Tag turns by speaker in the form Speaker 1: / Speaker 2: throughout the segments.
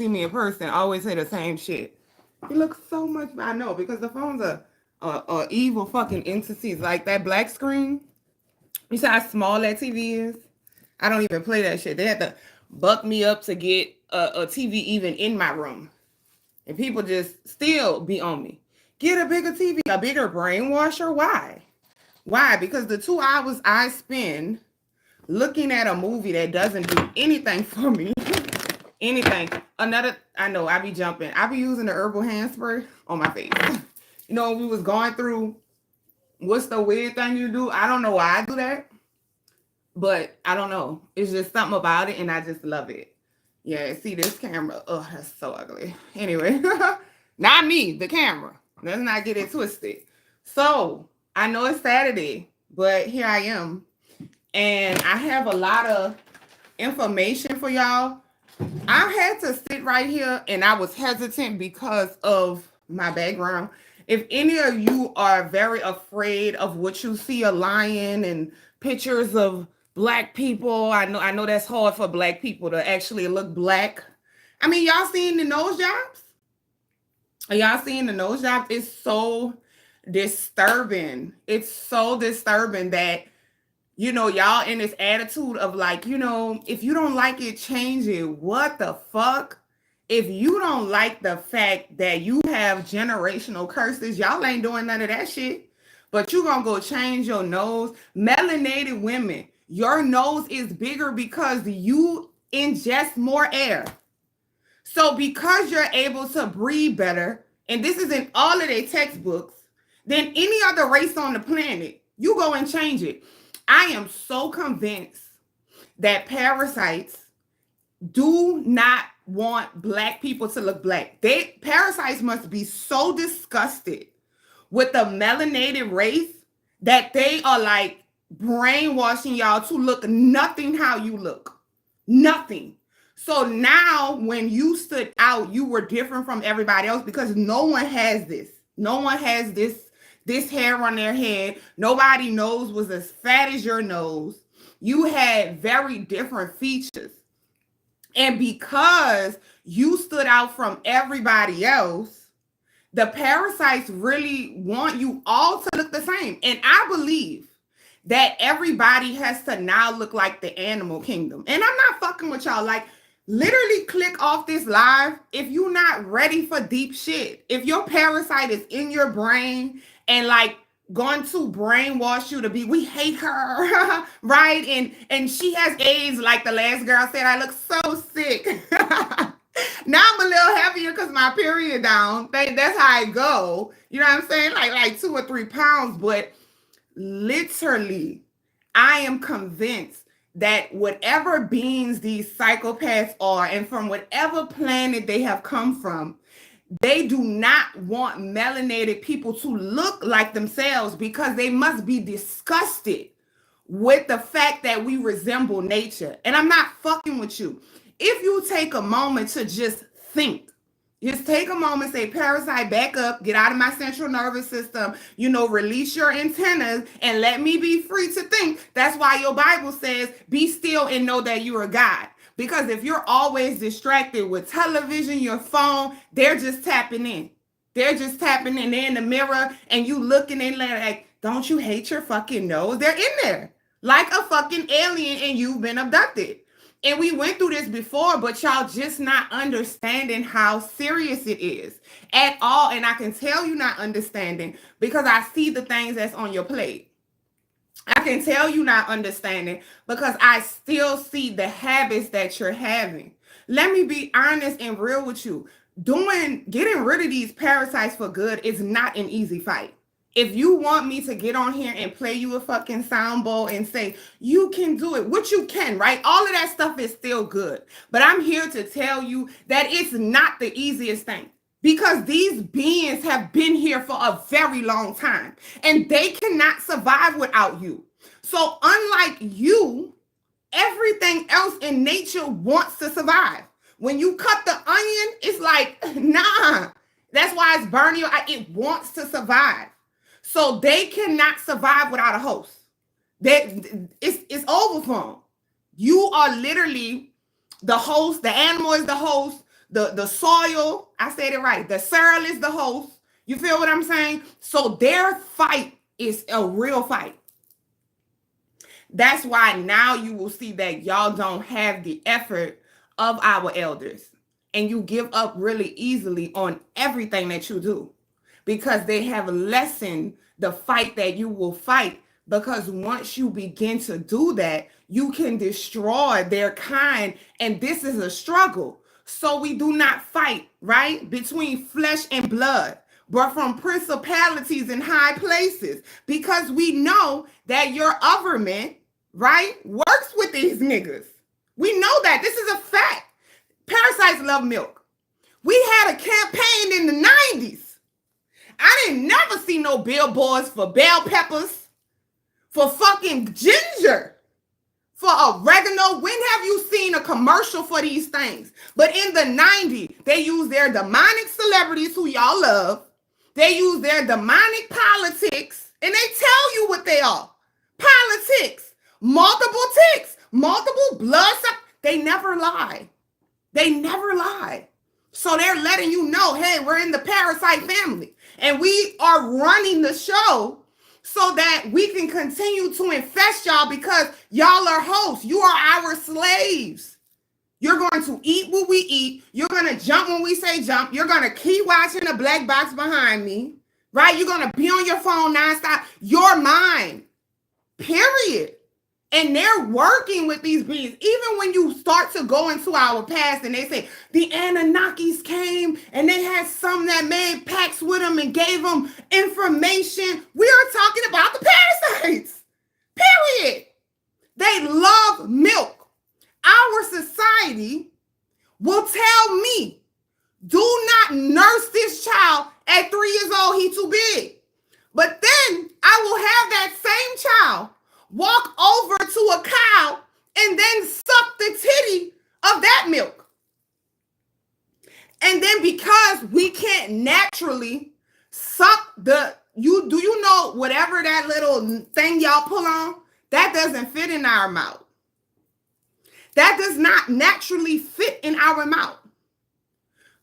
Speaker 1: see me in person always say the same shit. He looks so much. I know because the phones are evil fucking entities. Like that black screen. You see how small that TV is? I don't even play that shit. They had to buck me up to get a TV even in my room. And people just still be on me. Get a bigger TV, a bigger brainwasher. Why? Why? Because the 2 hours I spend looking at a movie that doesn't do anything for me, anything. Another, I know I be jumping. I be using the Herbal hand spray on my face. You know, when we was going through what's the weird thing you do? I don't know why I do that, but I don't know. It's just something about it, and I just love it. Yeah, see this camera. Oh, that's so ugly. Anyway, not me, the camera. Let's not get it twisted. So I know it's Saturday, but here I am. And I have a lot of information for y'all. I had to sit right here and I was hesitant because of my background. If any of you are very afraid of what you see a lion and pictures of black people, I know that's hard for black people to actually look black. I mean, y'all seen the nose jobs? Are y'all seeing the nose jobs? It's so disturbing. It's so disturbing that, you know, y'all in this attitude of like, you know, if you don't like it, change it. What the fuck? If you don't like the fact that you have generational curses, y'all ain't doing none of that shit. But you gonna go change your nose. Melanated women, your nose is bigger because you ingest more air. So because you're able to breathe better, and this is in all of their textbooks, than any other race on the planet, you go and change it. I am so convinced that parasites do not want black people to look black. Parasites must be so disgusted with the melanated race that they are like brainwashing y'all to look nothing how you look. Nothing. So now when you stood out, you were different from everybody else because no one has this. No one has this hair on their head. Nobody nose was as fat as your nose. You had very different features. And because you stood out from everybody else, the parasites really want you all to look the same. And I believe that everybody has to now look like the animal kingdom. And I'm not fucking with y'all. Like, literally click off this live if you're not ready for deep shit. If your parasite is in your brain and like going to brainwash you to be, we hate her, right? And she has AIDS, like the last girl said, I look so sick. Now I'm a little heavier because my period down. That's how I go. You know what I'm saying? Like 2 or 3 pounds. But literally, I am convinced that whatever beings these psychopaths are, and from whatever planet they have come from, they do not want melanated people to look like themselves because they must be disgusted with the fact that we resemble nature. And I'm not fucking with you. If you take a moment to just think, just take a moment, say, parasite, back up, get out of my central nervous system, you know, release your antennas and let me be free to think. That's why your Bible says, be still and know that you are God. Because if you're always distracted with television, your phone, they're just tapping in. They're just tapping in. They're in the mirror and you looking in like, don't you hate your fucking nose? They're in there like a fucking alien and you've been abducted. And we went through this before, but y'all just not understanding how serious it is at all. And I can tell you not understanding because I see the things that's on your plate. I can tell you not understanding because I still see the habits that you're having. Let me be honest and real with you. Getting rid of these parasites for good is not an easy fight. If you want me to get on here and play you a fucking sound bowl and say, you can do it, which you can, right? All of that stuff is still good. But I'm here to tell you that it's not the easiest thing because these beings have been here for a very long time and they cannot survive without you. So unlike you, everything else in nature wants to survive. When you cut the onion, it's like, nah, that's why it's burning your eye. It wants to survive. So they cannot survive without a host. It's over for them. You are literally the host. The animal is the host. the soil, I said it right. The soil is the host. You feel what I'm saying? So their fight is a real fight. That's why now you will see that y'all don't have the effort of our elders. And you give up really easily on everything that you do because they have lessened the fight that you will fight. Because once you begin to do that, you can destroy their kind. And this is a struggle. So we do not fight, right? Between flesh and blood, but from principalities in high places. Because we know that your government, right, works with these niggas. We know that. This is a fact. Parasites love milk. We had a campaign in the 90s. I didn't never see no billboards for bell peppers, for fucking ginger, for oregano. When have you seen a commercial for these things? But in the 90s, they use their demonic celebrities who y'all love. They use their demonic politics, and they tell you what they are. Politics, multiple ticks, multiple blood. They never lie. They never lie. So they're letting you know, hey, we're in the parasite family. And we are running the show so that we can continue to infest y'all because y'all are hosts. You are our slaves. You're going to eat what we eat. You're going to jump when we say jump. You're going to keep watching the black box behind me, right? You're going to be on your phone nonstop. You're mine, period. And they're working with these beings. Even when you start to go into our past and they say the Anunnakis came and they had some that made pacts with them and gave them information. We are talking about the parasites, period. They love milk. Our society will tell me, do not nurse this child at 3 years old. He's too big. But then I will have that same child walk over to a cow and then suck the titty of that milk. And then because we can't naturally suck do you know whatever that little thing y'all pull on, that doesn't fit in our mouth. That does not naturally fit in our mouth.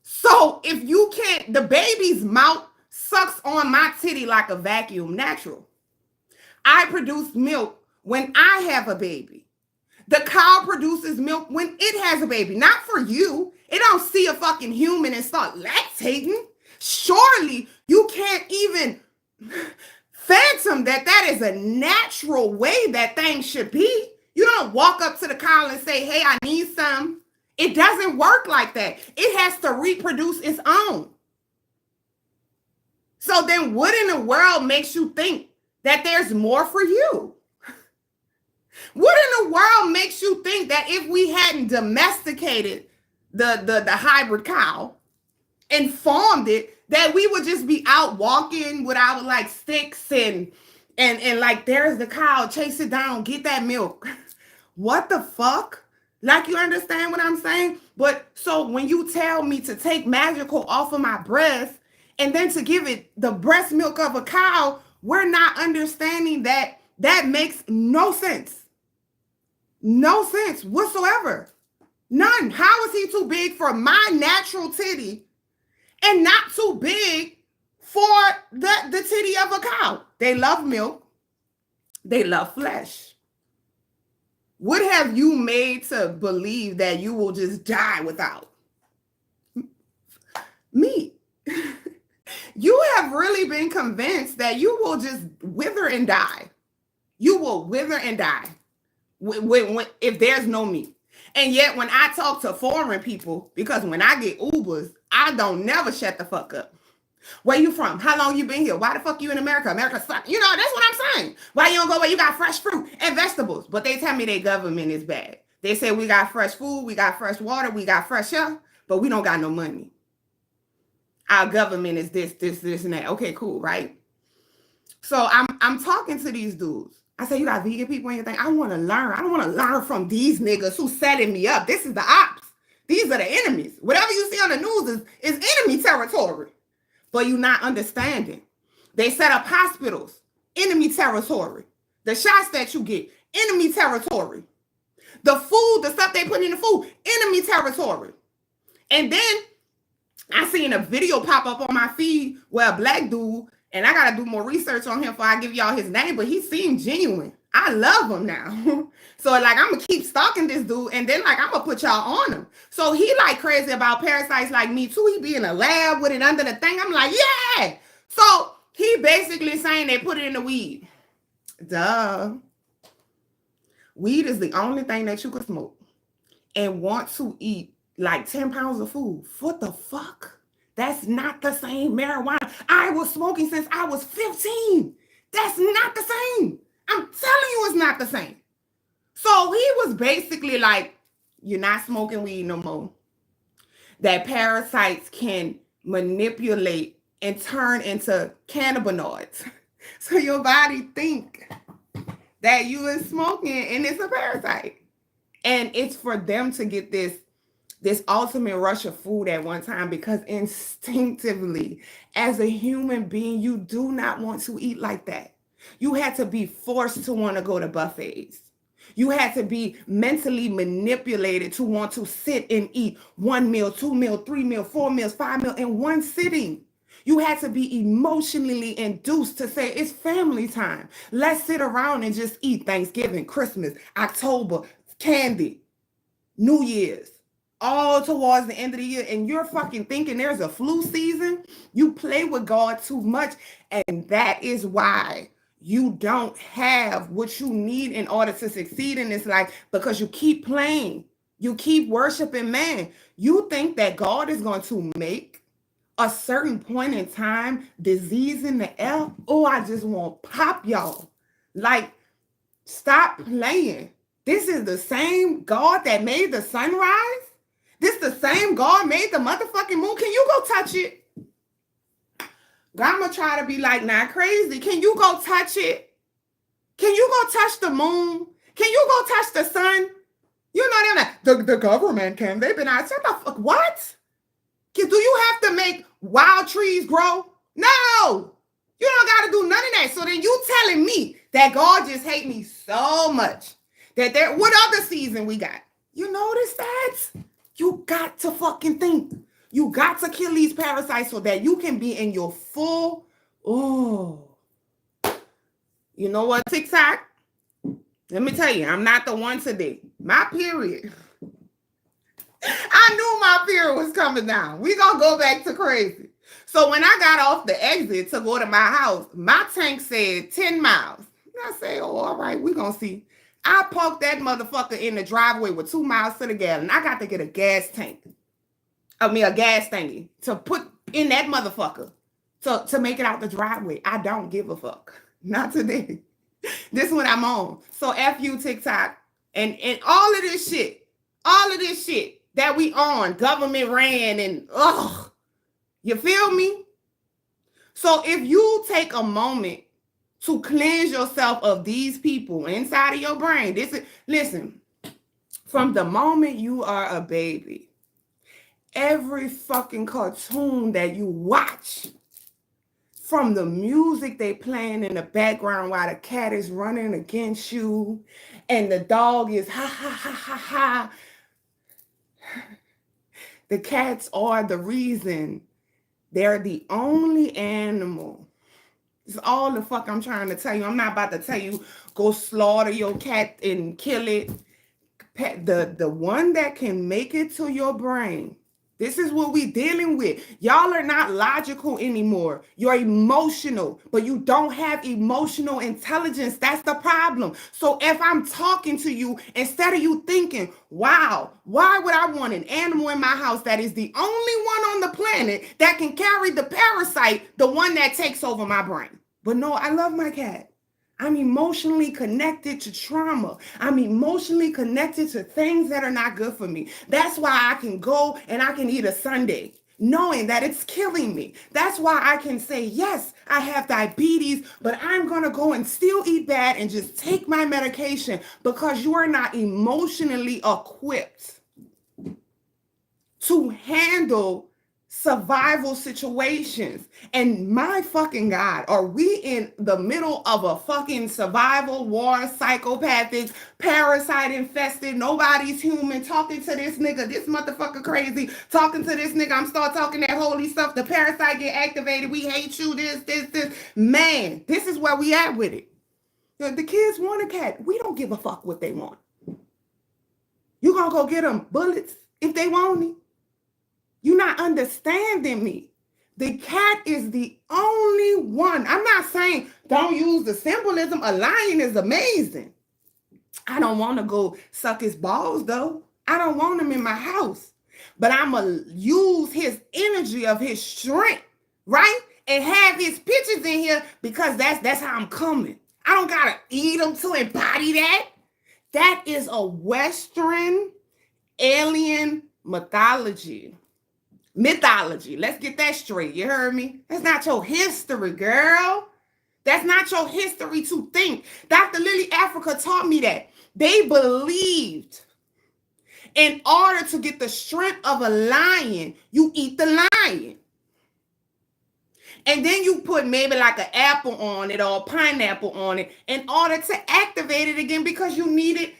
Speaker 1: So if you can't, the baby's mouth sucks on my titty like a vacuum, natural. I produce milk when I have a baby. The cow produces milk when it has a baby, not for you. It don't see a fucking human and start lactating. Surely you can't even phantom that is a natural way that things should be. You don't walk up to the cow and say, hey, I need some. It doesn't work like that. It has to reproduce its own. So then what in the world makes you think that there's more for you? What in the world makes you think that if we hadn't domesticated the hybrid cow and farmed it, that we would just be out walking with our like sticks and like there's the cow, chase it down, get that milk. What the fuck? Like, you understand what I'm saying? But so when you tell me to take magical off of my breast and then to give it the breast milk of a cow, we're not understanding that makes no sense. No sense whatsoever. None. How is he too big for my natural titty and not too big for the titty of a cow? They love milk. They love flesh. What have you made to believe that you will just die without? Meat. You have really been convinced that you will just wither and die. You will wither and die if there's no meat. And yet when I talk to foreign people, because when I get Ubers, I don't never shut the fuck up. Where you from? How long you been here? Why the fuck you in America? America sucks. You know, that's what I'm saying. Why you don't go where you got fresh fruit and vegetables? But they tell me their government is bad. They say we got fresh food, we got fresh water, we got fresh air, but we don't got no money. Our government is this, and that. Okay, cool, right? So I'm talking to these dudes. I say, you got vegan people and everything. I want to learn. I don't want to learn from these niggas who setting me up. This is the ops. These are the enemies. Whatever you see on the news is enemy territory. But you're not understanding. They set up hospitals, enemy territory. The shots that you get, enemy territory. The food, the stuff they put in the food, enemy territory. And then I seen a video pop up on my feed where a black dude, and I gotta do more research on him before I give y'all his name, but he seemed genuine. I love him now. So like I'm gonna keep stalking this dude, and then like I'm gonna put y'all on him. So he like crazy about parasites like me too. He be in a lab with it under the thing. I'm like, yeah. So he basically saying they put it in the weed. Duh. Weed is the only thing that you could smoke and want to eat like 10 pounds of food. What the fuck? That's not the same marijuana. I was smoking since I was 15. That's not the same. I'm telling you it's not the same. So he was basically like, you're not smoking weed no more. That parasites can manipulate and turn into cannabinoids. So your body think that you is smoking and it's a parasite. And it's for them to get this ultimate rush of food at one time, because instinctively, as a human being, you do not want to eat like that. You had to be forced to want to go to buffets. You had to be mentally manipulated to want to sit and eat 1 meal, 2 meal, 3 meal, 4 meals, 5 meals in one sitting. You had to be emotionally induced to say, it's family time. Let's sit around and just eat Thanksgiving, Christmas, October, candy, New Year's, all towards the end of the year. And you're fucking thinking there's a flu season. You play with God too much. And that is why you don't have what you need in order to succeed in this life, because you keep playing. You keep worshiping man. You think that God is going to make a certain point in time disease in the air. Oh, I just want to pop y'all. Like, stop playing. This is the same God that made the sunrise. This the same God made the motherfucking moon. Can you go touch it? I'm going to try to be like, not crazy. Can you go touch it? Can you go touch the moon? Can you go touch the sun? You know, they're like, the government can. They've been out. Shut the fuck. What? Do you have to make wild trees grow? No. You don't got to do none of that. So then you telling me that God just hate me so much that what other season we got? You notice that? You got to fucking think. You got to kill these parasites so that you can be in your full, you know what, TikTok? Let me tell you, I'm not the one today. My period. I knew my period was coming down. We gonna go back to crazy. So when I got off the exit to go to my house, my tank said 10 miles. And I say, oh, all right, we gonna see. I parked that motherfucker in the driveway with 2 miles to the gallon. I got to get a gas tank. A gas thingy to put in that motherfucker to make it out the driveway. I don't give a fuck. Not today. This is what I'm on. So F you, TikTok, and all of this shit that we on, government ran and you feel me? So if you take a moment to cleanse yourself of these people inside of your brain, listen, from the moment you are a baby, every fucking cartoon that you watch, from the music they playing in the background while the cat is running against you and the dog is ha ha ha ha ha. The cats are the reason. They're the only animal. It's all the fuck I'm trying to tell you. I'm not about to tell you go slaughter your cat and kill it. The one that can make it to your brain. This is what we're dealing with. Y'all are not logical anymore. You're emotional, but you don't have emotional intelligence. That's the problem. So if I'm talking to you, instead of you thinking, wow, why would I want an animal in my house that is the only one on the planet that can carry the parasite, the one that takes over my brain? But no, I love my cat. I'm emotionally connected to trauma. I'm emotionally connected to things that are not good for me. That's why I can go and I can eat a sundae, knowing that it's killing me. That's why I can say, yes, I have diabetes, but I'm going to go and still eat bad and just take my medication, because you are not emotionally equipped to handle survival situations. And my fucking God, are we in the middle of a fucking survival war, psychopathic, parasite infested, nobody's human, talking to this nigga, this motherfucker crazy, talking to this nigga, I'm start talking that holy stuff, the parasite get activated, we hate you, this. Man, this is where we at with it. The kids want a cat. We don't give a fuck what they want. You gonna go get them bullets if they want it? You're not understanding me. The cat is the only one. I'm not saying don't use the symbolism. A lion is amazing. I don't want to go suck his balls though. I don't want him in my house. But I'm going to use his energy of his strength, right? And have his pictures in here because that's how I'm coming. I don't got to eat them to embody that. That is a Western alien mythology. Let's get that straight. You heard me? That's not your history, girl. That's not your history to think. Dr. Lily Africa taught me that. They believed in order to get the strength of a lion, you eat the lion. And then you put maybe like an apple on it or a pineapple on it in order to activate it again because you need it,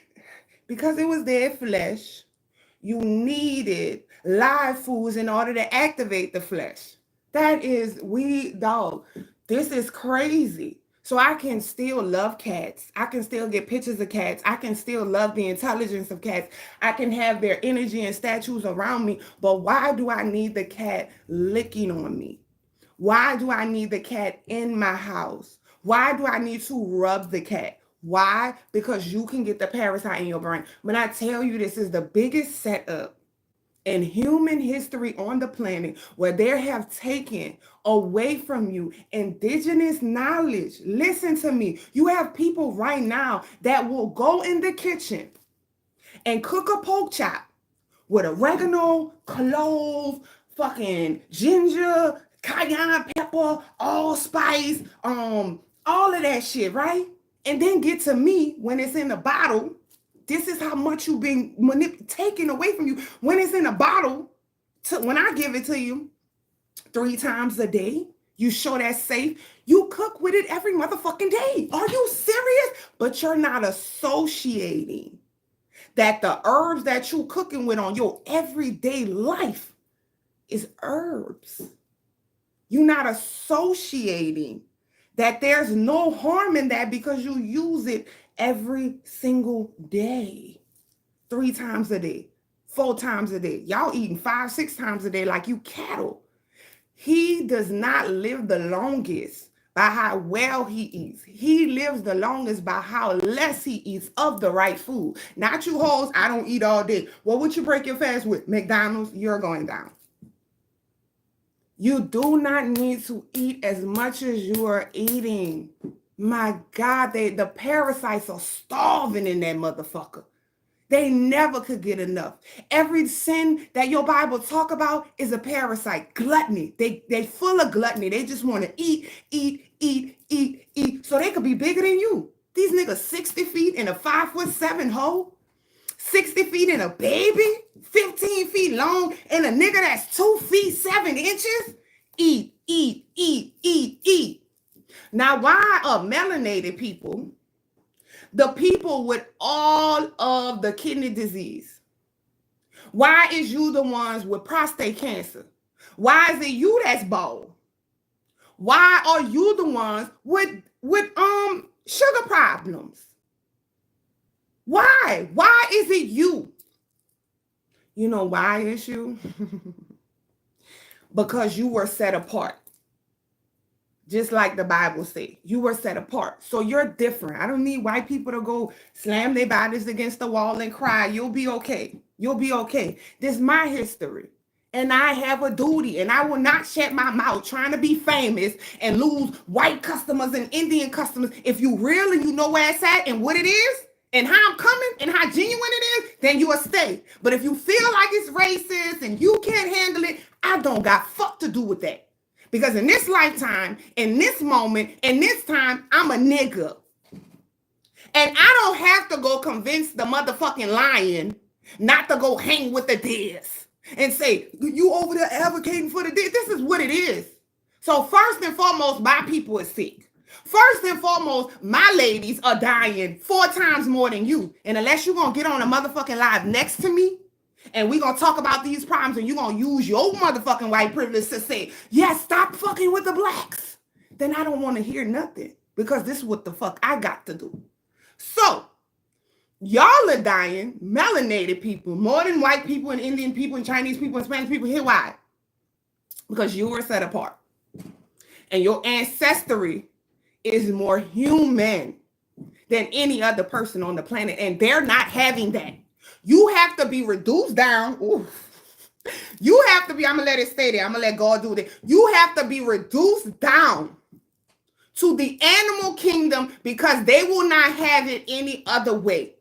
Speaker 1: because it was their flesh. You needed live foods in order to activate the flesh. That is, this is crazy. So I can still love cats. I can still get pictures of cats. I can still love the intelligence of cats. I can have their energy and statues around me. But why do I need the cat licking on me? Why do I need the cat in my house? Why do I need to rub the cat? Why? Because you can get the parasite in your brain. When I tell you this is the biggest setup in human history on the planet where they have taken away from you indigenous knowledge. Listen to me. You have people right now that will go in the kitchen and cook a pork chop with oregano, clove, fucking ginger, cayenne pepper, allspice, all of that shit, right? And then get to me when it's in a bottle. This is how much you've been taken away from you. When it's in a bottle, when I give it to you 3 times a day, you show that's safe. You cook with it every motherfucking day. Are you serious? But you're not associating that the herbs that you're cooking with on your everyday life is herbs. You're not associating that there's no harm in that because you use it every single day, 3 times a day, 4 times a day. Y'all eating 5, 6 times a day like you cattle. He does not live the longest by how well he eats. He lives the longest by how less he eats of the right food. Not you hoes, I don't eat all day. Well, what you break your fast with? McDonald's, you're going down. You do not need to eat as much as you are eating. My God, the parasites are starving in that motherfucker. They never could get enough. Every sin that your Bible talk about is a parasite. Gluttony. They full of gluttony. They just want to eat. So they could be bigger than you. These niggas 60 feet in a 5'7" hole. 60 feet in a baby, 15 feet long, and a nigga that's 2 feet 7 inches. Eat. Now, why are melanated people, the people with all of the kidney disease? Why is you the ones with prostate cancer? Why is it you that's bald? Why are you the ones with sugar problems? Why? Why is it you? You know why it's you? Because you were set apart. Just like the Bible says, you were set apart. So you're different. I don't need white people to go slam their bodies against the wall and cry. You'll be okay. You'll be okay. This is my history. And I have a duty, and I will not shut my mouth trying to be famous and lose white customers and Indian customers. If you real and you know where it's at and what it is, and how I'm coming and how genuine it is, then you will stay. But if you feel like it's racist and you can't handle it, I don't got fuck to do with that. Because in this lifetime, in this moment, in this time, I'm a nigga. And I don't have to go convince the motherfucking lion not to go hang with the deers. and say, you over there advocating for the dick. This is what it is. So first and foremost, my people are sick. First and foremost, my ladies are dying 4 times more than you. And unless you're going to get on a motherfucking live next to me, and we're going to talk about these problems, and you're going to use your motherfucking white privilege to say, yeah, stop fucking with the blacks, then I don't want to hear nothing, because this is what the fuck I got to do. So, y'all are dying, melanated people, more than white people and Indian people and Chinese people and Spanish people. Here why? Because you were set apart. And your ancestry is more human than any other person on the planet. And they're not having that. You have to be reduced down. Ooh. You have to be, I'm going to let it stay there. I'm going to let God do it. You have to be reduced down to the animal kingdom, because they will not have it any other way.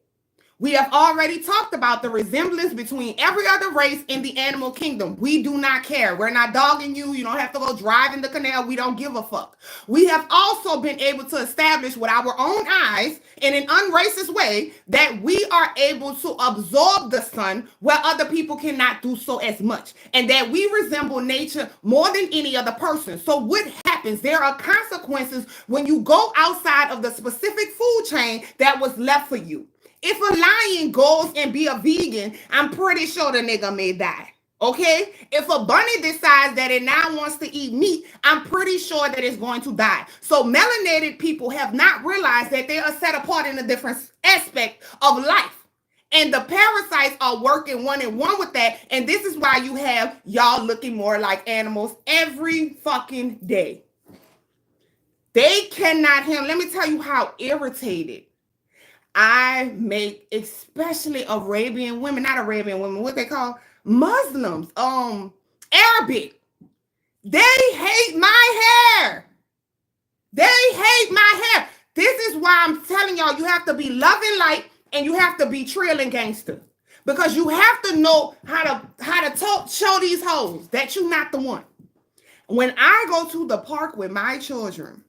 Speaker 1: We have already talked about the resemblance between every other race in the animal kingdom. We do not care. We're not dogging you. You don't have to go drive in the canal. We don't give a fuck. We have also been able to establish with our own eyes in an unracist way that we are able to absorb the sun where other people cannot do so as much, and that we resemble nature more than any other person. So what happens? There are consequences when you go outside of the specific food chain that was left for you. If a lion goes and be a vegan, I'm pretty sure the nigga may die. Okay? If a bunny decides that it now wants to eat meat, I'm pretty sure that it's going to die. So melanated people have not realized that they are set apart in a different aspect of life. And the parasites are working one-on-one with that. And this is why you have y'all looking more like animals every fucking day. They cannot handle. Let me tell you how irritated I make, especially Arabian women, not Arabian women, what they call Muslims, Arabic. They hate my hair. They hate my hair. This is why I'm telling y'all, you have to be loving light and you have to be trailing gangster, because you have to know how to talk, show these hoes that you're not the one. When I go to the park with my children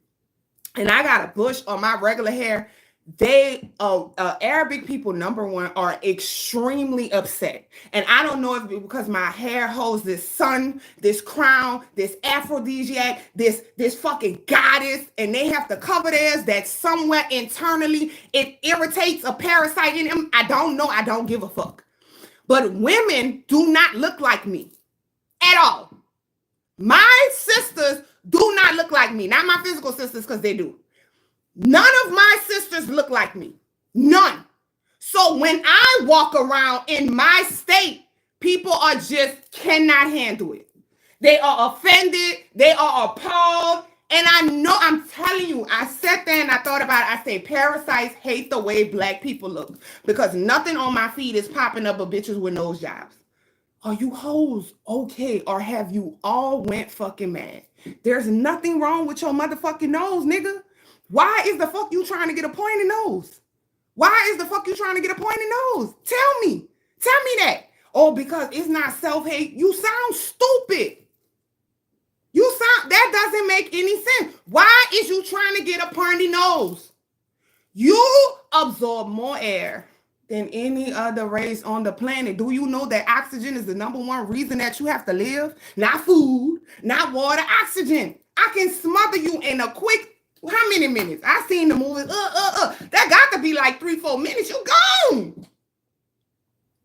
Speaker 1: and I got a bush on my regular hair, they Arabic people, number one, are extremely upset. And I don't know if it's because my hair holds this sun, this crown, this aphrodisiac, this fucking goddess, and they have to cover theirs, that somewhere internally it irritates a parasite in them. I don't know. I don't give a fuck. But women do not look like me at all. My sisters do not look like me. Not my physical sisters, because they do. None of my sisters look like me. None. So when I walk around in my state, people are just cannot handle it. They are offended. They are appalled. And I know, I'm telling you, I sat there and I thought about it. I say, parasites hate the way black people look, because nothing on my feed is popping up of bitches with nose jobs. Are you hoes okay? Or have you all went fucking mad? There's nothing wrong with your motherfucking nose, nigga. Why is the fuck you trying to get a pointed nose? Why is the fuck you trying to get a pointed nose? Tell me that. Oh, because it's not self-hate. You sound stupid. That doesn't make any sense. Why is you trying to get a pointy nose? You absorb more air than any other race on the planet. Do you know that oxygen is the number one reason that you have to live? Not food, not water, oxygen. I can smother you in a quick, how many minutes? I seen the movie. That got to be like 3-4 minutes. You gone.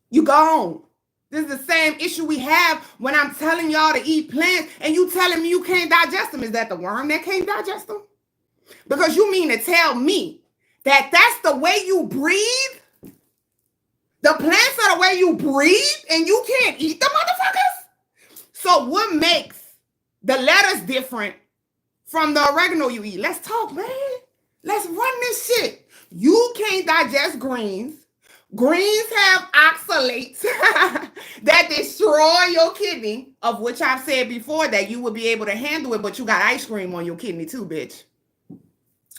Speaker 1: You gone. This is the same issue we have when I'm telling y'all to eat plants and you telling me you can't digest them. Is that the worm that can't digest them? Because you mean to tell me that that's the way you breathe? The plants are the way you breathe and you can't eat the motherfuckers? So what makes the lettuce different from the oregano you eat? Let's talk, man. Let's run this shit. You can't digest greens. Greens have oxalates that destroy your kidney, of which I've said before that you would be able to handle it, but you got ice cream on your kidney too, bitch.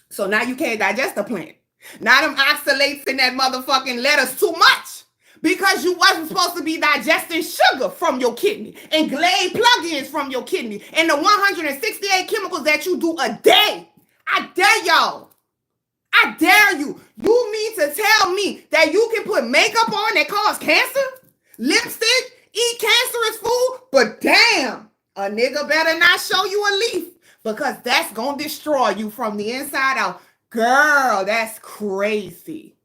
Speaker 1: So now you can't digest the plant. Now them oxalates in that motherfucking lettuce too much, because you wasn't supposed to be digesting sugar from your kidney and Glade plugins from your kidney and the 168 chemicals that you do a day. I dare y'all. I dare you. You mean to tell me that you can put makeup on that cause cancer? Lipstick? eat cancerous food, but damn, a nigga better not show you a leaf because that's gonna destroy you from the inside out. Girl, that's crazy.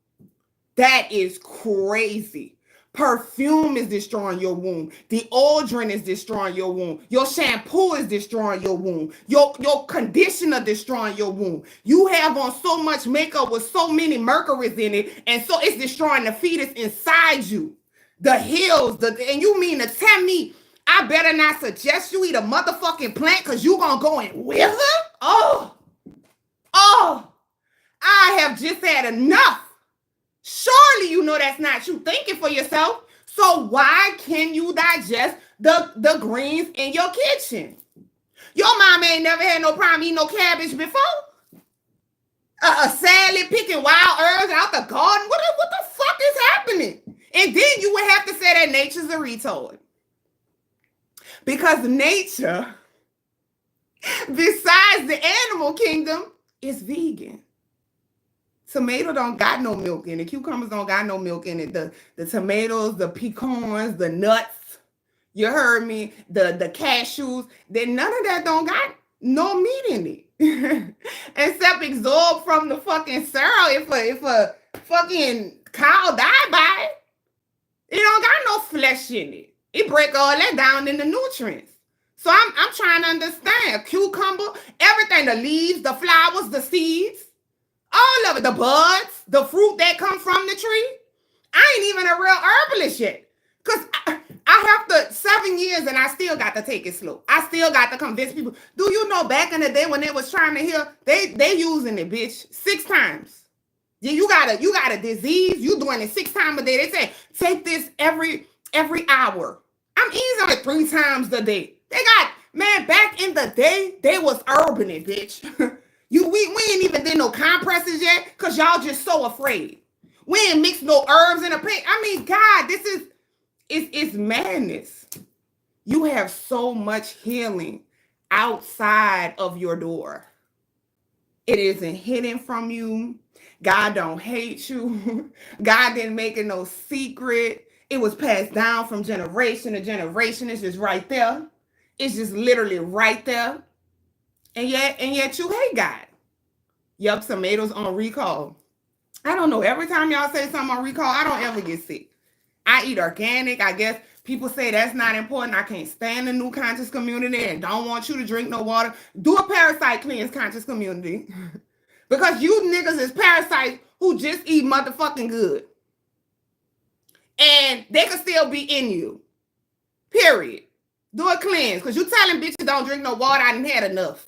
Speaker 1: That is crazy. Perfume is destroying your womb. Deodorant is destroying your womb. Your shampoo is destroying your womb. Your conditioner destroying your womb. You have on so much makeup with so many mercuries in it, and so it's destroying the fetus inside you. The hills, and you mean to tell me I better not suggest you eat a motherfucking plant because you gonna go and wither? Oh, I have just had enough. Surely you know that's not you thinking for yourself. So why can you digest the greens in your kitchen? Your mama ain't never had no problem eating no cabbage before. A salad, picking wild herbs out the garden. What the fuck is happening? And then you would have to say that nature's a retard. Because nature, besides the animal kingdom, is vegan. Tomato don't got no milk in it. Cucumbers don't got no milk in it. The tomatoes, the pecans, the nuts, you heard me, the cashews, then none of that don't got no meat in it. Except absorbed from the fucking soil if a fucking cow died by it. It don't got no flesh in it. It break all that down into nutrients. So I'm trying to understand. Cucumber, everything, the leaves, the flowers, the seeds, all of it, the buds, the fruit that comes from the tree. I ain't even a real herbalist yet. Because I have to 7 years and I still got to take it slow. I still got to convince people. Do you know back in the day when they was trying to heal, they using it, bitch, 6 times. Yeah, you got a disease, you doing it 6 times a day. They say, take this every hour. I'm easing on it 3 times a day. They got, man, back in the day, they was urban it, bitch. We ain't even did no compresses yet because y'all just so afraid. We ain't mixed no herbs in a paint. I mean, God, this is, it's madness. You have so much healing outside of your door. It isn't hidden from you. God don't hate you. God didn't make it no secret. It was passed down from generation to generation. It's just right there. It's just literally right there. And yet you hate God. Yup, tomatoes on recall. I don't know. Every time y'all say something on recall, I don't ever get sick. I eat organic. I guess people say that's not important. I can't stand the new conscious community and don't want you to drink no water. Do a parasite cleanse, conscious community. Because you niggas is parasites who just eat motherfucking good. And they can still be in you. Period. Do a cleanse. Because you telling bitches don't drink no water. I done had enough.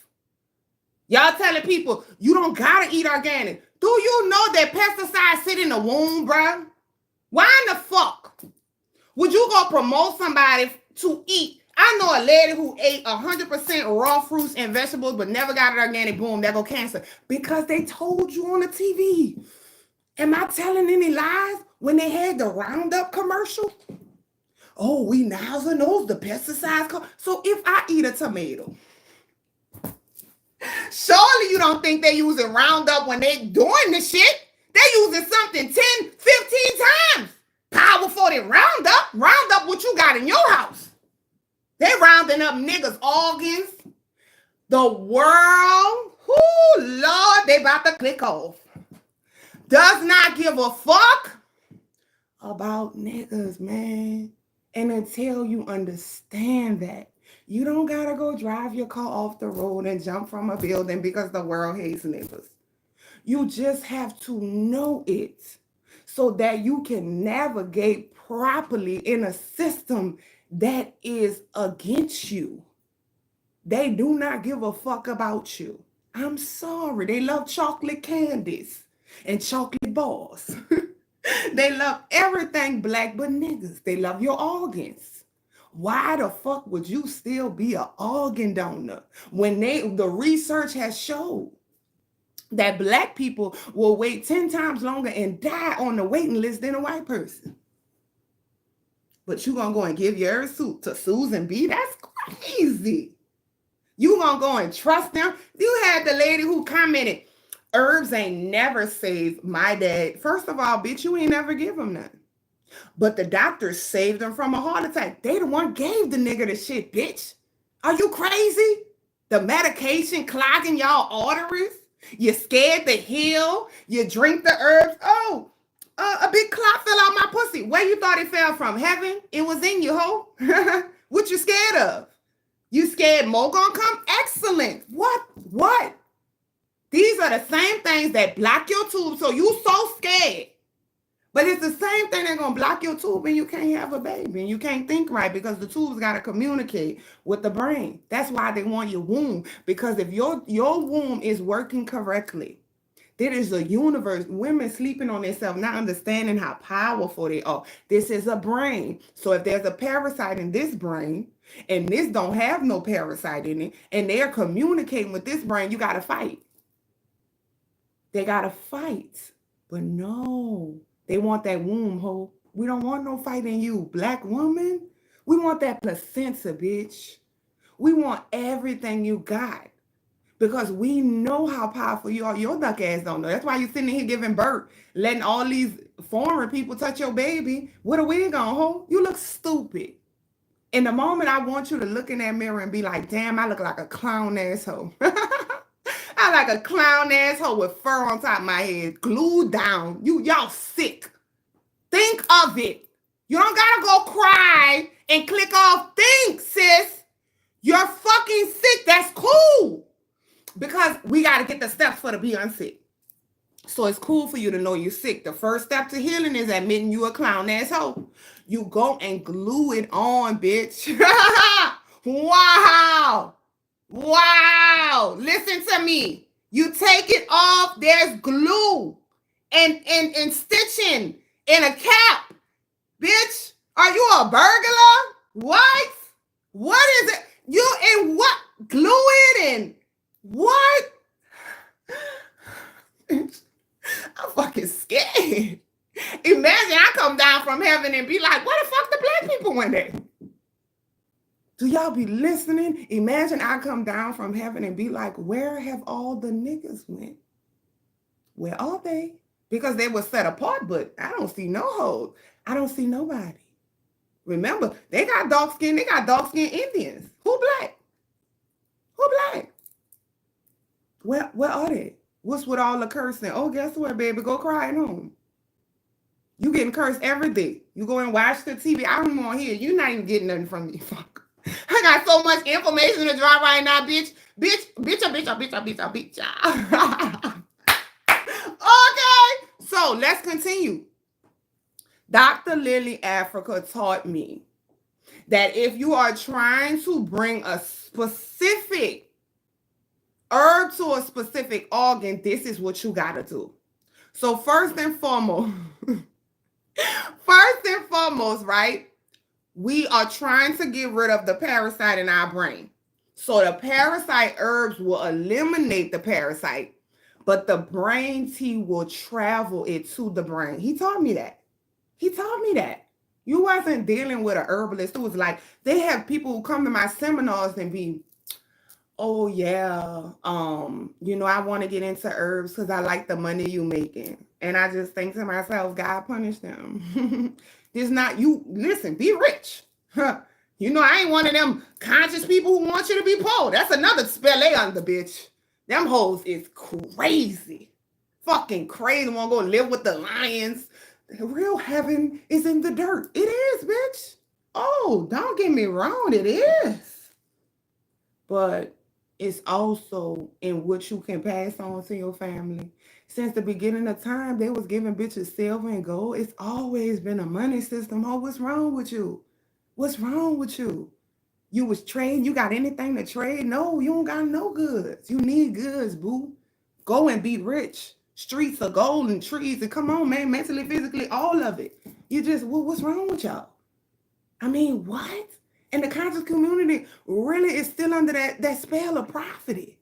Speaker 1: Y'all telling people you don't gotta eat organic. Do you know that pesticides sit in the womb, bruh? Why in the fuck would you go promote somebody to eat? I know a lady who ate 100% raw fruits and vegetables but never got an organic, boom, that go cancer. Because they told you on the TV. Am I telling any lies when they had the Roundup commercial? Oh, we nows and knows the pesticides. So if I eat a tomato, surely you don't think they using Roundup when they doing the shit. They using something 10, 15 times powerful than Roundup. Roundup what you got in your house. They rounding up niggas' organs. The world, whoo, Lord, they about to click off. Does not give a fuck about niggas, man. And until you understand that, you don't gotta go drive your car off the road and jump from a building because the world hates niggas. You just have to know it so that you can navigate properly in a system that is against you. They do not give a fuck about you. I'm sorry. They love chocolate candies and chocolate bars. They love everything black but niggas. They love your organs. Why the fuck would you still be an organ donor when the research has showed that black people will wait 10 times longer and die on the waiting list than a white person? But you gonna go and give your suit to Susan B? That's crazy. You gonna go and trust them? You had the lady who commented, herbs ain't never saved my dad. First of all, bitch, you ain't never give him none. But the doctors saved him from a heart attack. They the one gave the nigga the shit, bitch. Are you crazy? The medication clogging y'all arteries. You're scared to heal. You drink the herbs. Oh, a big clot fell out my pussy. Where you thought it fell from? Heaven? It was in you, ho. What you scared of? You scared more gonna come? Excellent. What? What? These are the same things that block your tube. So you so scared. But it's the same thing that's going to block your tube and you can't have a baby and you can't think right because the tube's got to communicate with the brain. That's why they want your womb, because if your womb is working correctly, there is a universe. Women sleeping on themselves, not understanding how powerful they are. This is a brain. So if there's a parasite in this brain and this don't have no parasite in it and they're communicating with this brain, you got to fight. They got to fight. But no. They want that womb, ho. We don't want no fight in you, black woman. We want that placenta, bitch. We want everything you got because we know how powerful you are. Your duck ass don't know. That's why you sitting here giving birth, letting all these foreign people touch your baby. What a wig on, ho. You look stupid. In the moment, I want you to look in that mirror and be like, damn, I look like a clown asshole. I like a clown asshole with fur on top of my head, glued down. Y'all sick. Think of it. You don't gotta go cry and click off. Think, sis. You're fucking sick. That's cool. Because we gotta get the steps for the be unsick. So it's cool for you to know you're sick. The first step to healing is admitting you a clown asshole. You go and glue it on, bitch. Wow. Wow. Listen to me. You take it off. There's glue and stitching in a cap. Bitch, are you a burglar? What? What is it? You in what? Glue it in. What? I'm fucking scared. Imagine I come down from heaven and be like, where the fuck the black people went at? Do y'all be listening? Imagine I come down from heaven and be like, where have all the niggas went? Where are they? Because they were set apart, but I don't see no hoes. I don't see nobody. Remember, they got dark skin. They got dark skin Indians. Who black? Who black? Where are they? What's with all the cursing? Oh, guess what, baby? Go cry at home. You getting cursed every day. You go and watch the TV. I don't want to hear. You're not even getting nothing from me. Fuck. I got so much information to drop right now, bitch. Bitch. Okay. So let's continue. Dr. Lily Africa taught me that if you are trying to bring a specific herb to a specific organ, this is what you got to do. So first and foremost, right? We are trying to get rid of the parasite in our brain. So the parasite herbs will eliminate the parasite, but the brain tea will travel it to the brain. He taught me that. You wasn't dealing with a herbalist. It was like, they have people who come to my seminars and be, oh yeah, I want to get into herbs because I like the money you making. And I just think to myself, God punish them. This not you. Listen, be rich. I ain't one of them conscious people who want you to be poor. That's another spell they under, bitch. Them hoes is crazy. Fucking crazy. Want to go live with the lions. The real heaven is in the dirt. It is, bitch. Oh, don't get me wrong. It is. But it's also in what you can pass on to your family. Since the beginning of time, they was giving bitches silver and gold. It's always been a money system. Oh, what's wrong with you? What's wrong with you? You was trading. You got anything to trade? No, you don't got no goods. You need goods, boo. Go and be rich. Streets of gold and trees. And come on, man, mentally, physically, all of it. You just, what's wrong with y'all? I mean, what? And the conscious community really is still under that spell of poverty.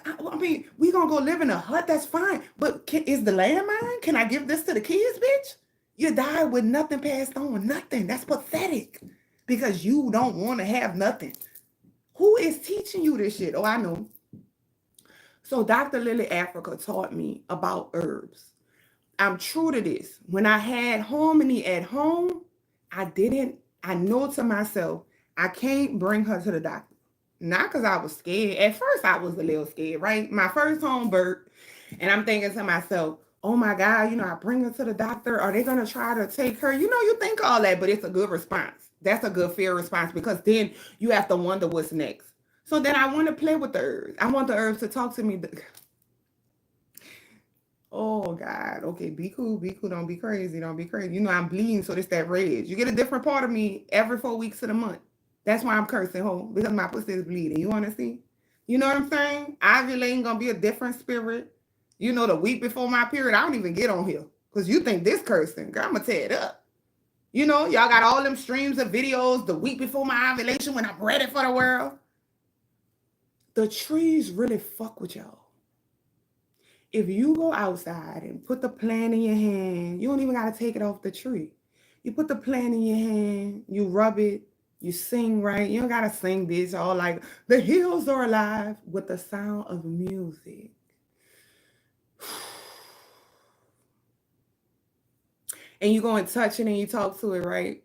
Speaker 1: I mean, we gonna go live in a hut, that's fine. But is the land mine? Can I give this to the kids, bitch? You die with nothing passed on, nothing. That's pathetic. Because you don't want to have nothing. Who is teaching you this shit? Oh, I know. So Dr. Lily Africa taught me about herbs. I'm true to this. When I had Harmony at home, I know to myself, I can't bring her to the doctor. Not because I was scared. At first, I was a little scared, right? My first home birth. And I'm thinking to myself, oh my God, I bring her to the doctor. Are they going to try to take her? You think all that, but it's a good response. That's a good, fair response because then you have to wonder what's next. So then I want to play with the herbs. I want the herbs to talk to me. Oh God. Okay, be cool, be cool. Don't be crazy. Don't be crazy. I'm bleeding, so it's that rage. You get a different part of me every 4 weeks of the month. That's why I'm cursing home because my pussy is bleeding. You want to see? You know what I'm saying? Ovulating gonna be a different spirit. The week before my period, I don't even get on here because you think this cursing. Girl, I'm gonna tear it up. Y'all got all them streams of videos the week before my ovulation when I'm ready for the world. The trees really fuck with y'all. If you go outside and put the plant in your hand, you don't even got to take it off the tree. You put the plant in your hand, you rub it, you sing, right? You don't got to sing this all like, the hills are alive with the sound of music. And you go and touch it and you talk to it, right?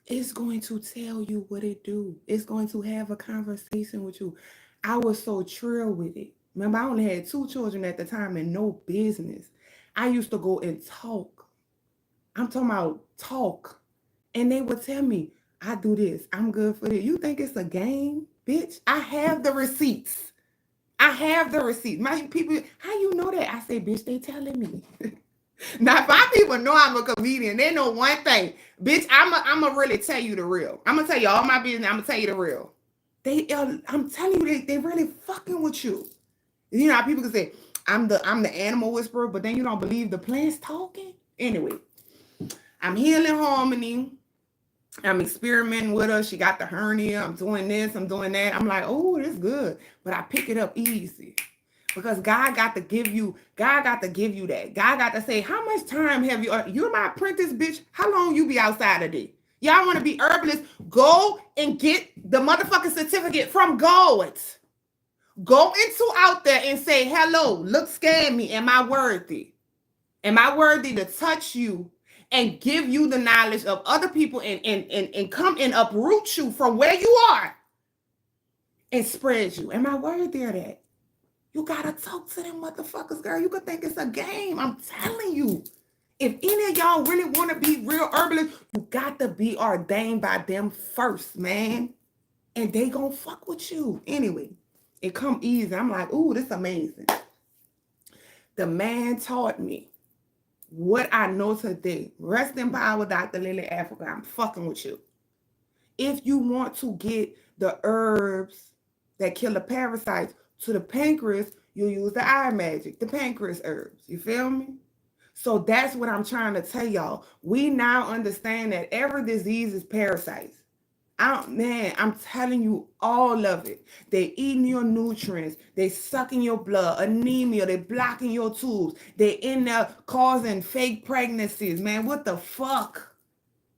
Speaker 1: It's going to tell you what it do. It's going to have a conversation with you. I was so thrilled with it. Remember, I only had 2 children at the time and no business. I used to go and talk. I'm talking about talk. And they would tell me, I do this. I'm good for this. You think it's a game? Bitch, I have the receipts. I have the receipts. My people, how you know that? I say, bitch, they telling me. Now, if my people know I'm a comedian, they know one thing. Bitch, I'm going to really tell you the real. I'm going to tell you all my business. I'm going to tell you the real. I'm telling you, they really fucking with you. How people can say, I'm the animal whisperer, but then you don't believe the plant's talking? Anyway, I'm healing Harmony. I'm experimenting with her. She got the hernia. I'm doing this. I'm doing that. I'm like, oh, this is good. But I pick it up easy. Because God got to give you that. God got to say, how much time have you're my apprentice, bitch. How long you be outside a day? Y'all want to be herbalists? Go and get the motherfucking certificate from God. Go out there and say, hello, look, scan me. Am I worthy? Am I worthy to touch you and give you the knowledge of other people and come and uproot you from where you are and spread you? Am I worthy of that? You gotta talk to them motherfuckers, girl. You could think it's a game. I'm telling you. If any of y'all really want to be real herbalists, you got to be ordained by them first, man. And they gonna fuck with you. Anyway, it come easy. I'm like, ooh, this is amazing. The man taught me what I know today. Rest in power, Dr. Lily Africa. I'm fucking with you. If you want to get the herbs that kill the parasites to the pancreas, you use the eye magic, the pancreas herbs. You feel me? So that's what I'm trying to tell y'all. We now understand that every disease is parasites. I'm telling you all of it. They eating your nutrients. They sucking your blood, anemia. They blocking your tubes. They in there causing fake pregnancies, man. What the fuck?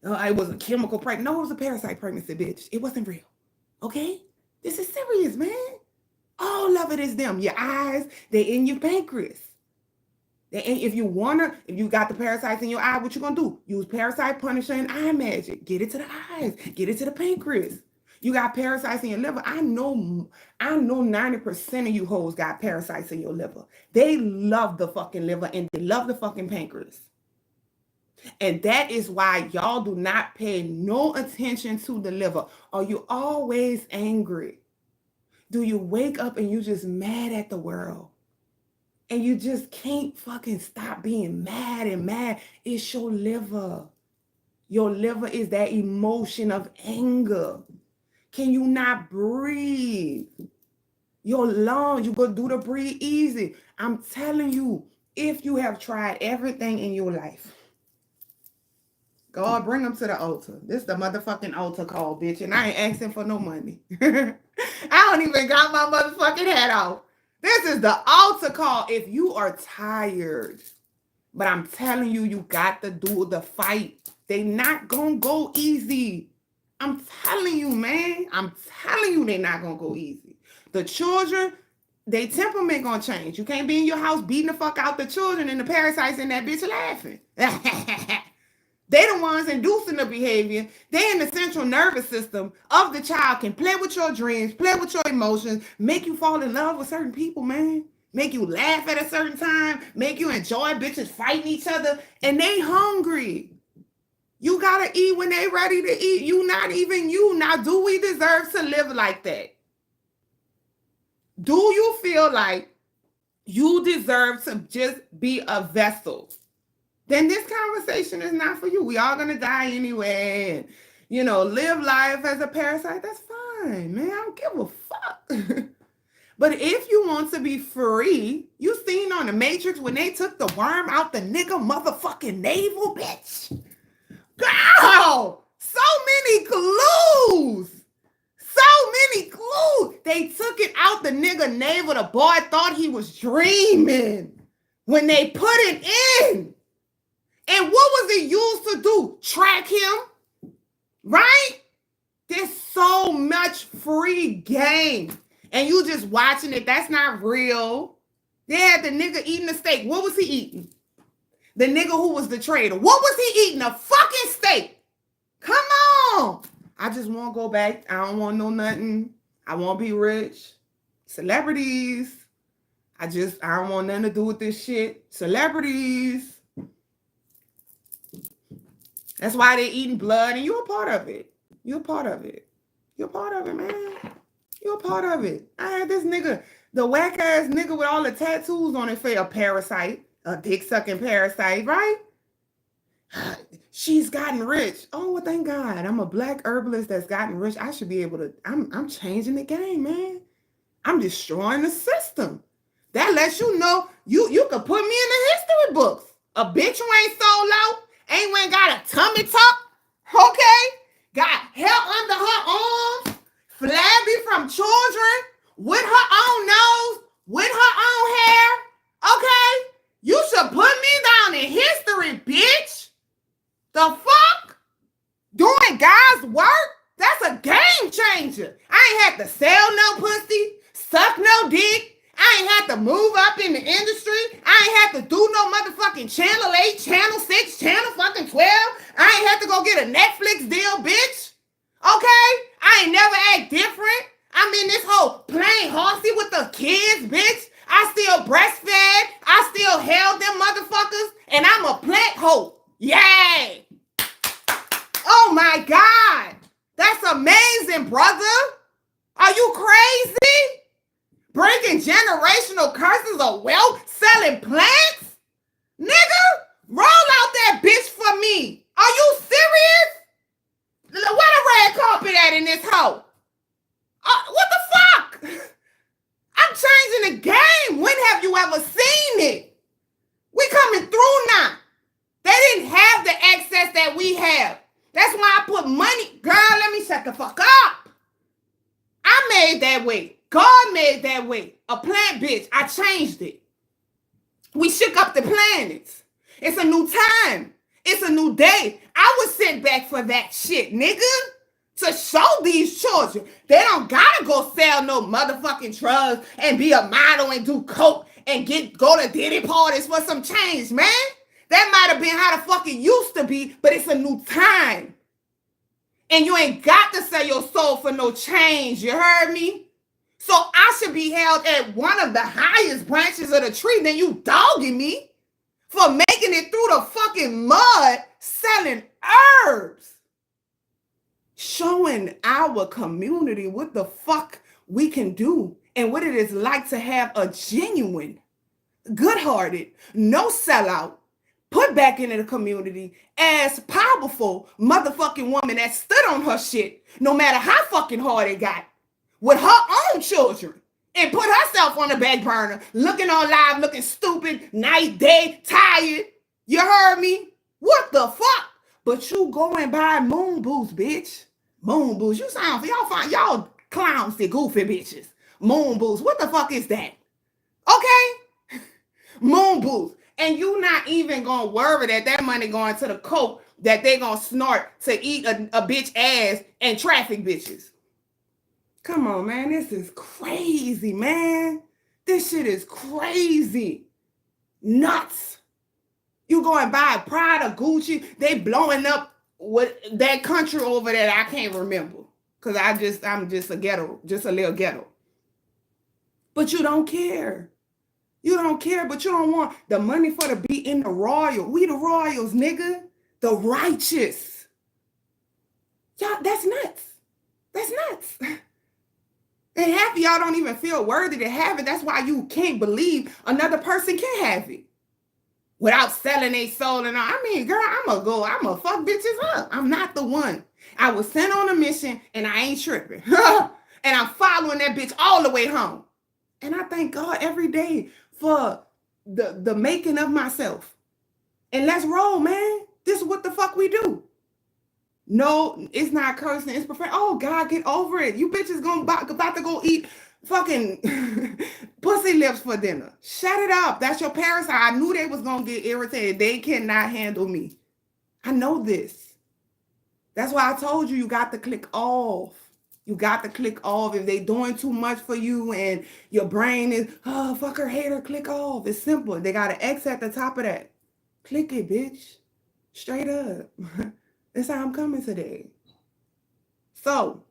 Speaker 1: It was a chemical pregnancy. No, it was a parasite pregnancy, bitch. It wasn't real. Okay? This is serious, man. All of it is them. Your eyes, they in your pancreas. If you got the parasites in your eye, what you gonna do? Use parasite punisher and eye magic. Get it to the eyes. Get it to the pancreas. You got parasites in your liver. I know 90% of you hoes got parasites in your liver. They love the fucking liver and they love the fucking pancreas. And that is why y'all do not pay no attention to the liver. Are you always angry? Do you wake up and you just mad at the world? And you just can't fucking stop being mad and mad. It's your liver. Your liver is that emotion of anger. Can you not breathe? Your lungs, you go do the breathe easy. I'm telling you, if you have tried everything in your life, God, bring them to the altar. This is the motherfucking altar call, bitch. And I ain't asking for no money. I don't even got my motherfucking hat off. This is the altar call if you are tired. But I'm telling you, you got to do the fight. They not going to go easy. I'm telling you, man. I'm telling you, they not going to go easy. The children, they temperament gonna change. You can't be in your house beating the fuck out the children and the parasites in that bitch laughing. They the ones inducing the behavior. They in the central nervous system of the child, can play with your dreams, play with your emotions, make you fall in love with certain people, man. Make you laugh at a certain time, make you enjoy bitches fighting each other, and they hungry. You gotta eat when they ready to eat. You not even you. Now, do we deserve to live like that? Do you feel like you deserve to just be a vessel? Then this conversation is not for you. We all gonna die anyway. And, you know, live life as a parasite. That's fine, man. I don't give a fuck. But if you want to be free, you seen on the Matrix when they took the worm out the nigga motherfucking navel, bitch. Girl, so many clues. So many clues. They took it out the nigga navel. The boy thought he was dreaming when they put it in. And what was it used to do? Track him, right? There's so much free game. And you just watching it. That's not real. They had the nigga eating a steak. What was he eating? The nigga who was the traitor. What was he eating? A fucking steak. Come on. I just want to go back. I don't want to know nothing. I want to be rich. Celebrities. I don't want nothing to do with this shit. Celebrities. That's why they're eating blood, and you're a part of it. You're a part of it. You're a part of it, man. You're a part of it. I had this nigga, the whack-ass nigga with all the tattoos on his face, a parasite, a dick-sucking parasite, right? She's gotten rich. Oh, well, thank God. I'm a black herbalist that's gotten rich. I should be able to, I'm changing the game, man. I'm destroying the system. That lets you know you could put me in the history books. A bitch who ain't sold out, ain't got a tummy tuck, okay? Got hair under her arms, flabby from children, with her own nose, with her own hair, okay? You should put me down in history, bitch. The fuck? Doing God's work? That's a game changer. I ain't had to sell no pussy, suck no dick. I ain't had to move up in the industry. I ain't had to do no motherfucking Channel 8, Channel 6, Channel fucking 12. I ain't had to go get a Netflix deal, bitch. Okay? I ain't never act different. I'm in this whole plain horsey with the kids, bitch. I still breastfed. I still held them motherfuckers. And I'm a plant hoe. Yay! Oh my God. That's amazing, brother. Are you crazy? Breaking generational curses of wealth, selling plants? Nigga, roll out that bitch for me. Are you serious? Where the red carpet at in this hoe? What the fuck? I'm changing the game. When have you ever seen it? We coming through now. They didn't have the access that we have. That's why I put money. Girl, let me shut the fuck up. I made that way. God made that way. A plant bitch. I changed it. We shook up the planets. It's a new time. It's a new day. I was sent back for that shit, nigga. To show these children they don't gotta go sell no motherfucking drugs and be a model and do coke and go to Diddy parties for some change, man. That might have been how the fuck it used to be, but it's a new time. And you ain't got to sell your soul for no change. You heard me? So I should be held at one of the highest branches of the tree than you dogging me for making it through the fucking mud selling herbs. Showing our community what the fuck we can do and what it is like to have a genuine, good-hearted, no sellout, put back into the community as powerful motherfucking woman that stood on her shit no matter how fucking hard it got with her own children and put herself on the back burner, looking all live, looking stupid, night, day, tired. You heard me? What the fuck? But you go and buy moon boots, bitch. Moon boots. You sound, y'all clowns, the goofy bitches. Moon boots. What the fuck is that? Okay? Moon boots. And you not even gonna worry that money going to the coke that they gonna snort to eat a bitch ass and traffic bitches. Come on, man. This is crazy, man. This shit is crazy. Nuts. You go and buy a Prada, Gucci, they blowing up with that country over there that I can't remember. Cause I'm just a ghetto, just a little ghetto. But you don't care. You don't care, but you don't want the money for to be in the royal. We the royals, nigga. The righteous. Y'all, that's nuts. That's nuts. And half of y'all don't even feel worthy to have it. That's why you can't believe another person can have it without selling their soul. And I mean, girl, I'm a fuck bitches up. I'm not the one. I was sent on a mission and I ain't tripping. And I'm following that bitch all the way home. And I thank God every day for the making of myself. And let's roll, man. This is what the fuck we do. No, it's not cursing. It's preferring. Oh, God, get over it. You bitches about to go eat fucking pussy lips for dinner. Shut it up. That's your parasite. I knew they was going to get irritated. They cannot handle me. I know this. That's why I told you got to click off. You got to click off. If they doing too much for you and your brain is, oh, fuck her, hate her, click off. It's simple. They got an X at the top of that. Click it, bitch. Straight up. That's how I'm coming today. So,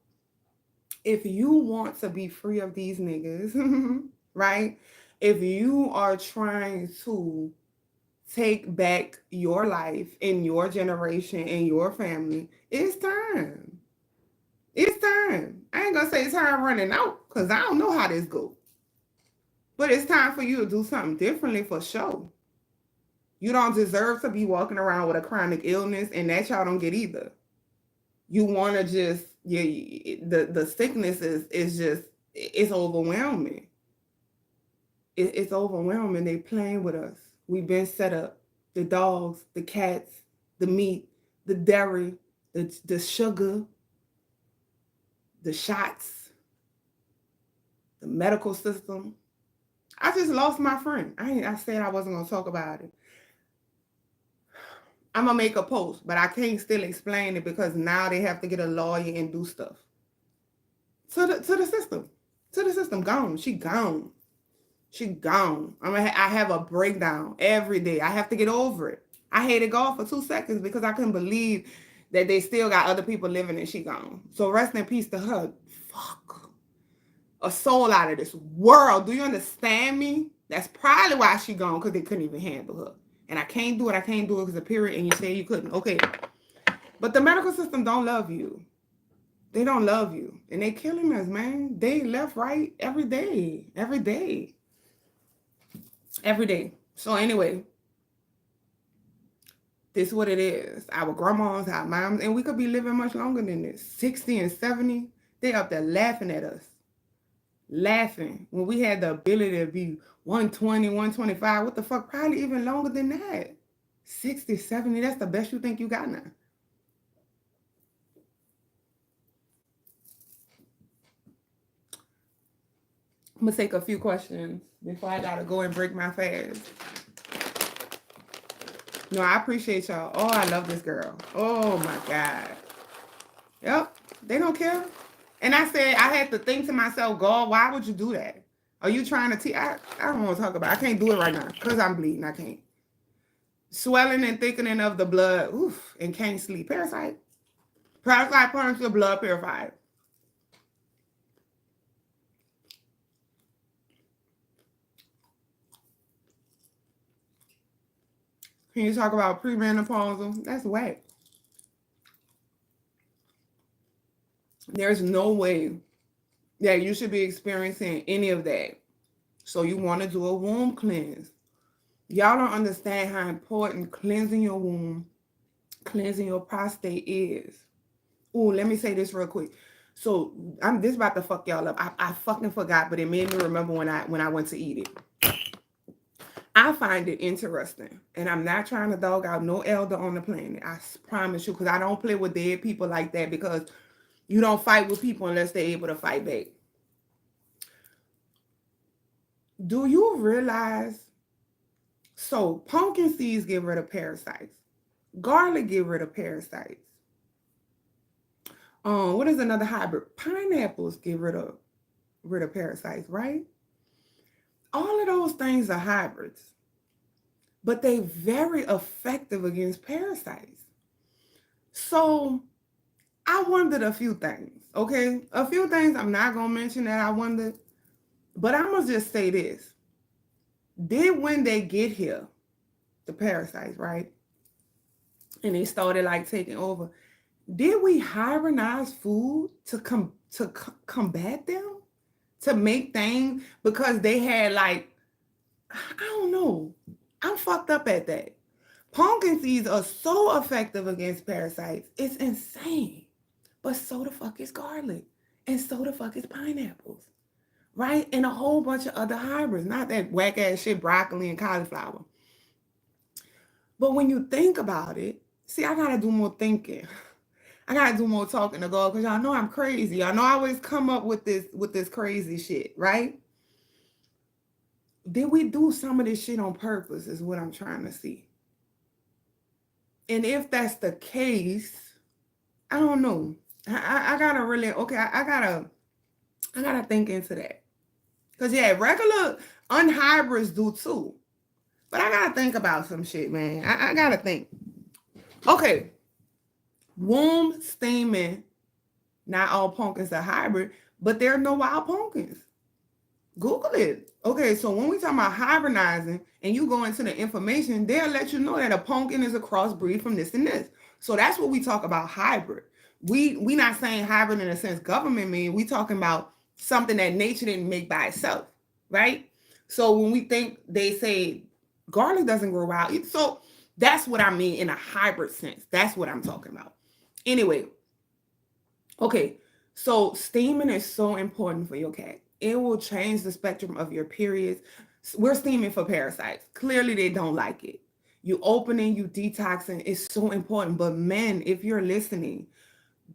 Speaker 1: if you want to be free of these niggas, right? If you are trying to take back your life in your generation and your family, it's time. It's time. I ain't gonna say it's time running out because I don't know how this goes. But it's time for you to do something differently for sure. You don't deserve to be walking around with a chronic illness, and that y'all don't get either. You want to just, the sickness is just, it's overwhelming. It's overwhelming. They playing with us. We've been set up. The dogs, the cats, the meat, the dairy, the sugar, the shots, the medical system. I just lost my friend. I said I wasn't going to talk about it. I'm going to make a post, but I can't still explain it because now they have to get a lawyer and do stuff. To the system. To the system. Gone. She gone. She gone. I have a breakdown every day. I have to get over it. I had to go for 2 seconds because I couldn't believe that they still got other people living and she gone. So rest in peace to her. Fuck. A soul out of this world. Do you understand me? That's probably why she gone, because they couldn't even handle her. And I can't do it because of period, and you say you couldn't. Okay. But the medical system don't love you. They don't love you. And they killing us, man. They left, right, every day. Every day. Every day. So anyway, this is what it is. Our grandmas, our moms, and we could be living much longer than this. 60 and 70, they up there laughing at us. Laughing. When we had the ability to be 120, 125, what the fuck? Probably even longer than that. 60, 70, that's the best you think you got now. I'm going to take a few questions before I got to go and break my fast. No, I appreciate y'all. Oh, I love this girl. Oh, my God. Yep. They don't care. And I said, I had to think to myself, God, why would you do that? Are you trying to I don't want to talk about it. I can't do it right now because I'm bleeding. I can't. Swelling and thickening of the blood. Oof. And can't sleep. Parasite. Parasite purge the blood purified. Can you talk about premenopausal? That's whack. There's no way that you should be experiencing any of that. So you want to do a womb cleanse. Y'all don't understand how important cleansing your womb, cleansing your prostate is. Ooh, let me say this real quick. So I'm this about to fuck y'all up. I fucking forgot, but it made me remember when I went to eat it. I find it interesting, and I'm not trying to dog out no elder on the planet. I promise you, because I don't play with dead people like that, because you don't fight with people unless they're able to fight back. Do you realize? So pumpkin seeds get rid of parasites. Garlic get rid of parasites. What is another hybrid? Pineapples get rid of parasites, right? All of those things are hybrids, but they very effective against parasites. So I wondered a few things, okay? A few things I'm not gonna mention that I wondered, but I'm gonna just say this. Did when they get here, the parasites, right? And they started like taking over, did we hybridize food to combat them? To make things because they had like, I don't know. I'm fucked up at that. Pumpkin seeds are so effective against parasites. It's insane. But so the fuck is garlic. And so the fuck is pineapples. Right? And a whole bunch of other hybrids. Not that whack ass shit, broccoli and cauliflower. But when you think about it, see, I gotta do more thinking. I gotta do more talking to God because y'all know I'm crazy. Y'all know I always come up with this crazy shit, right? Did we do some of this shit on purpose is what I'm trying to see. And if that's the case, I don't know. I gotta really, okay, I gotta think into that. Because yeah, regular unhybrids do too. But I gotta think about some shit, man. I gotta think. Okay. Womb steaming, not all pumpkins are hybrid, but there are no wild pumpkins. Google it. Okay, so when we talk about hybridizing and you go into the information, they'll let you know that a pumpkin is a crossbreed from this and this. So that's what we talk about hybrid. We not saying hybrid in a sense government mean. We talking about something that nature didn't make by itself, right? So when we think they say garlic doesn't grow wild, so that's what I mean in a hybrid sense. That's what I'm talking about. Anyway, okay, so steaming is so important for your cat. It will change the spectrum of your periods. We're steaming for parasites. Clearly, they don't like it. You opening, you detoxing is so important. But men, if you're listening,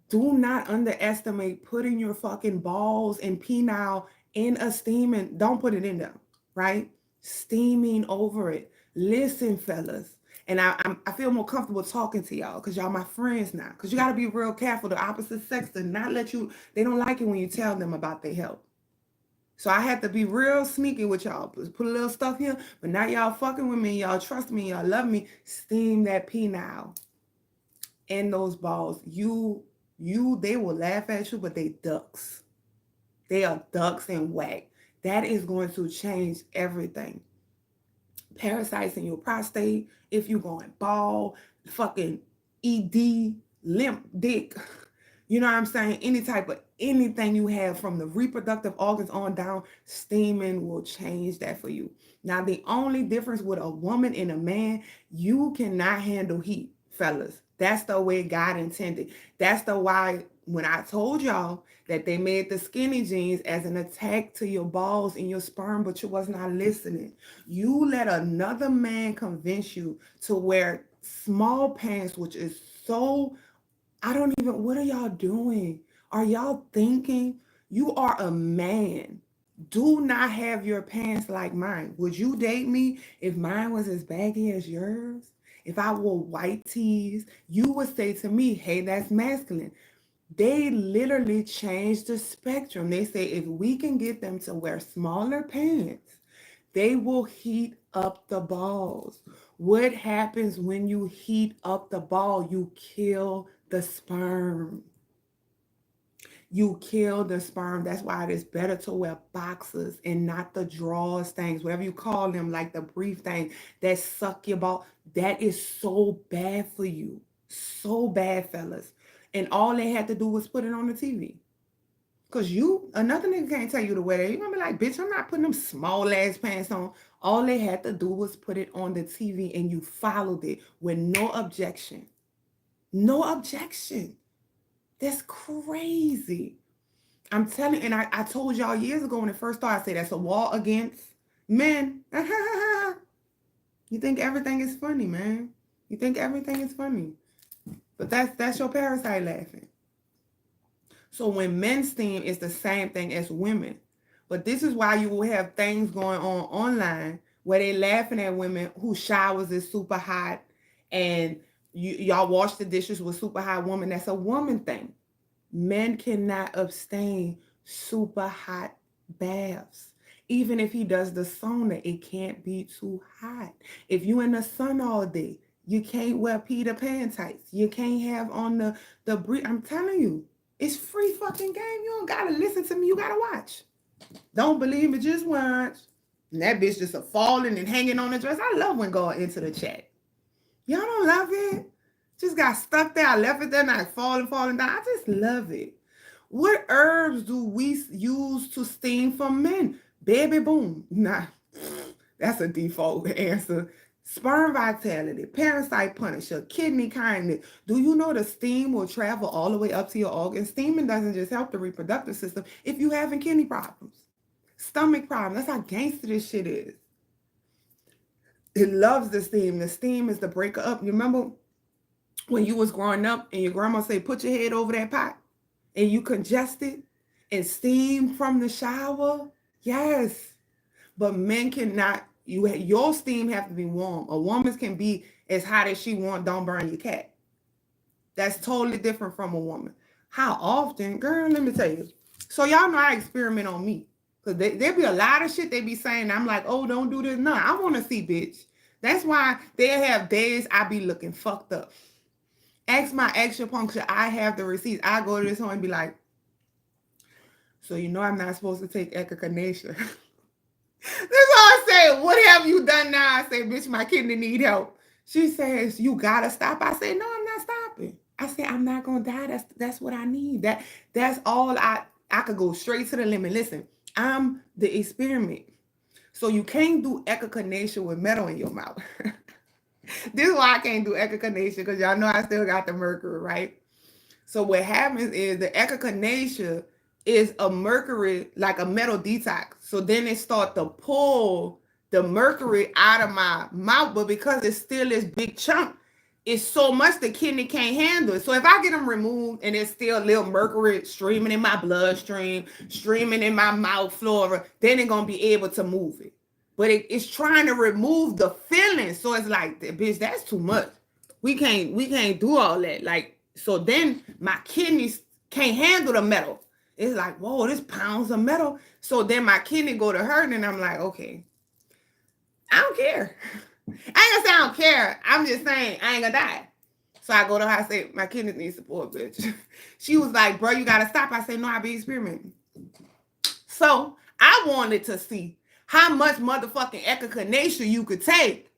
Speaker 1: do not underestimate putting your fucking balls and penile in a steaming. Don't put it in there, right? Steaming over it. Listen, fellas. And I feel more comfortable talking to y'all because y'all my friends now. Because you got to be real careful. The opposite sex to not let you, they don't like it when you tell them about their health. So I had to be real sneaky with y'all. Put a little stuff here, but now y'all fucking with me. Y'all trust me. Y'all love me. Steam that penile in those balls. They will laugh at you, but they ducks. They are ducks and whack. That is going to change everything. Parasites in your prostate, if you're going bald, fucking ED, limp dick, you know what I'm saying? Any type of anything you have from the reproductive organs on down, steaming will change that for you. Now, the only difference with a woman and a man, you cannot handle heat, fellas. That's the way God intended. That's the why when I told y'all that they made the skinny jeans as an attack to your balls and your sperm, but you was not listening. You let another man convince you to wear small pants, which is so, I don't even, what are y'all doing? Are y'all thinking? You are a man. Do not have your pants like mine. Would you date me if mine was as baggy as yours? If I wore white tees, you would say to me, hey, that's masculine. They literally changed the spectrum. They say if we can get them to wear smaller pants, they will heat up the balls. What happens when you heat up the ball? You kill the sperm. You kill the sperm. That's why it is better to wear boxers and not the drawers things, whatever you call them, like the brief thing that suck your ball. That is so bad for you. So bad, fellas. And all they had to do was put it on the TV. Cause another nigga can't tell you to wear that. You're gonna be like, bitch, I'm not putting them small ass pants on. All they had to do was put it on the TV and you followed it with no objection. No objection. That's crazy. I'm telling you, and I told y'all years ago when it first started, I said that's a war against men. You think everything is funny, man. You think everything is funny. But that's your parasite laughing. So when men steam, it's the same thing as women. But this is why you will have things going on online where they laughing at women whose showers is super hot and y'all wash the dishes with super hot woman. That's a woman thing. Men cannot abstain super hot baths. Even if he does the sauna, it can't be too hot. If you in the sun all day, you can't wear Peter Pan tights. You can't have on the I'm telling you, it's free fucking game. You don't gotta listen to me. You gotta watch. Don't believe me, just watch. And that bitch just a falling and hanging on the dress. I love when God into the chat. Y'all don't love it? Just got stuck there. I left it there, not falling down. I just love it. What herbs do we use to steam for men? Baby boom. Nah, that's a default answer. Sperm vitality, parasite punisher, kidney kindness. Do you know the steam will travel all the way up to your organs? Steaming doesn't just help the reproductive system if you having kidney problems, stomach problems. That's how gangster this shit is. It loves the steam. The steam is the breaker up. You remember when you was growing up and your grandma say, put your head over that pot and you congested and steam from the shower? Yes. But men cannot, your steam have to be warm. A woman's can be as hot as she want, don't burn your cat. That's totally different from a woman. How often? Girl, let me tell you. So y'all know I experiment on me. Because there be a lot of shit they be saying. I'm like, oh, don't do this. No, I want to see, bitch. That's why they have days I be looking fucked up. Ask my acupuncture. I have the receipts. I go to this home and be like, so you know I'm not supposed to take echinacea. That's all I say. What have you done now? I say, bitch, my kidney need help. She says, you gotta stop. I say, no, I'm not stopping. I say, I'm not gonna die. That's what I need. That's all I could go straight to the limit. Listen, I'm the experiment. So you can't do echinacea with metal in your mouth. This is why I can't do echinacea, because y'all know I still got the mercury, right? So what happens is the echinacea is a mercury, like a metal detox. So then it start to pull the mercury out of my mouth, but because it's still this big chunk, it's so much the kidney can't handle it. So if I get them removed and it's still a little mercury streaming in my bloodstream, streaming in my mouth flora, then it's gonna be able to move it. But it's trying to remove the feeling. So it's like, bitch, that's too much. We can't do all that. Like, so then my kidneys can't handle the metal. It's like, whoa, this pounds of metal. So then my kidney go to hurt, and I'm like, okay, I don't care. I ain't gonna say I don't care. I'm just saying I ain't gonna die. So I go to her, I say, my kidneys need support, bitch. She was like, bro, you gotta stop. I say, no, I be experimenting. So I wanted to see how much motherfucking echinacea you could take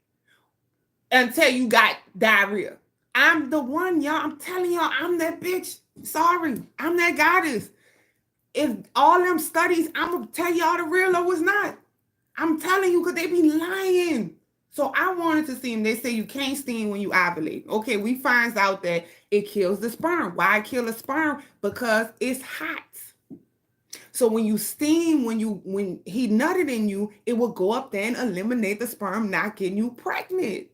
Speaker 1: until you got diarrhea. I'm the one, y'all. I'm telling y'all, I'm that bitch. Sorry, I'm that goddess. If all them studies, I'm gonna tell y'all the real or was not. I'm telling you, because they be lying. So I wanted to see them. They say you can't steam when you ovulate. Okay, we finds out that it kills the sperm. Why kill the sperm? Because it's hot. So when you steam, when he nutted in you, it will go up there and eliminate the sperm, not getting you pregnant.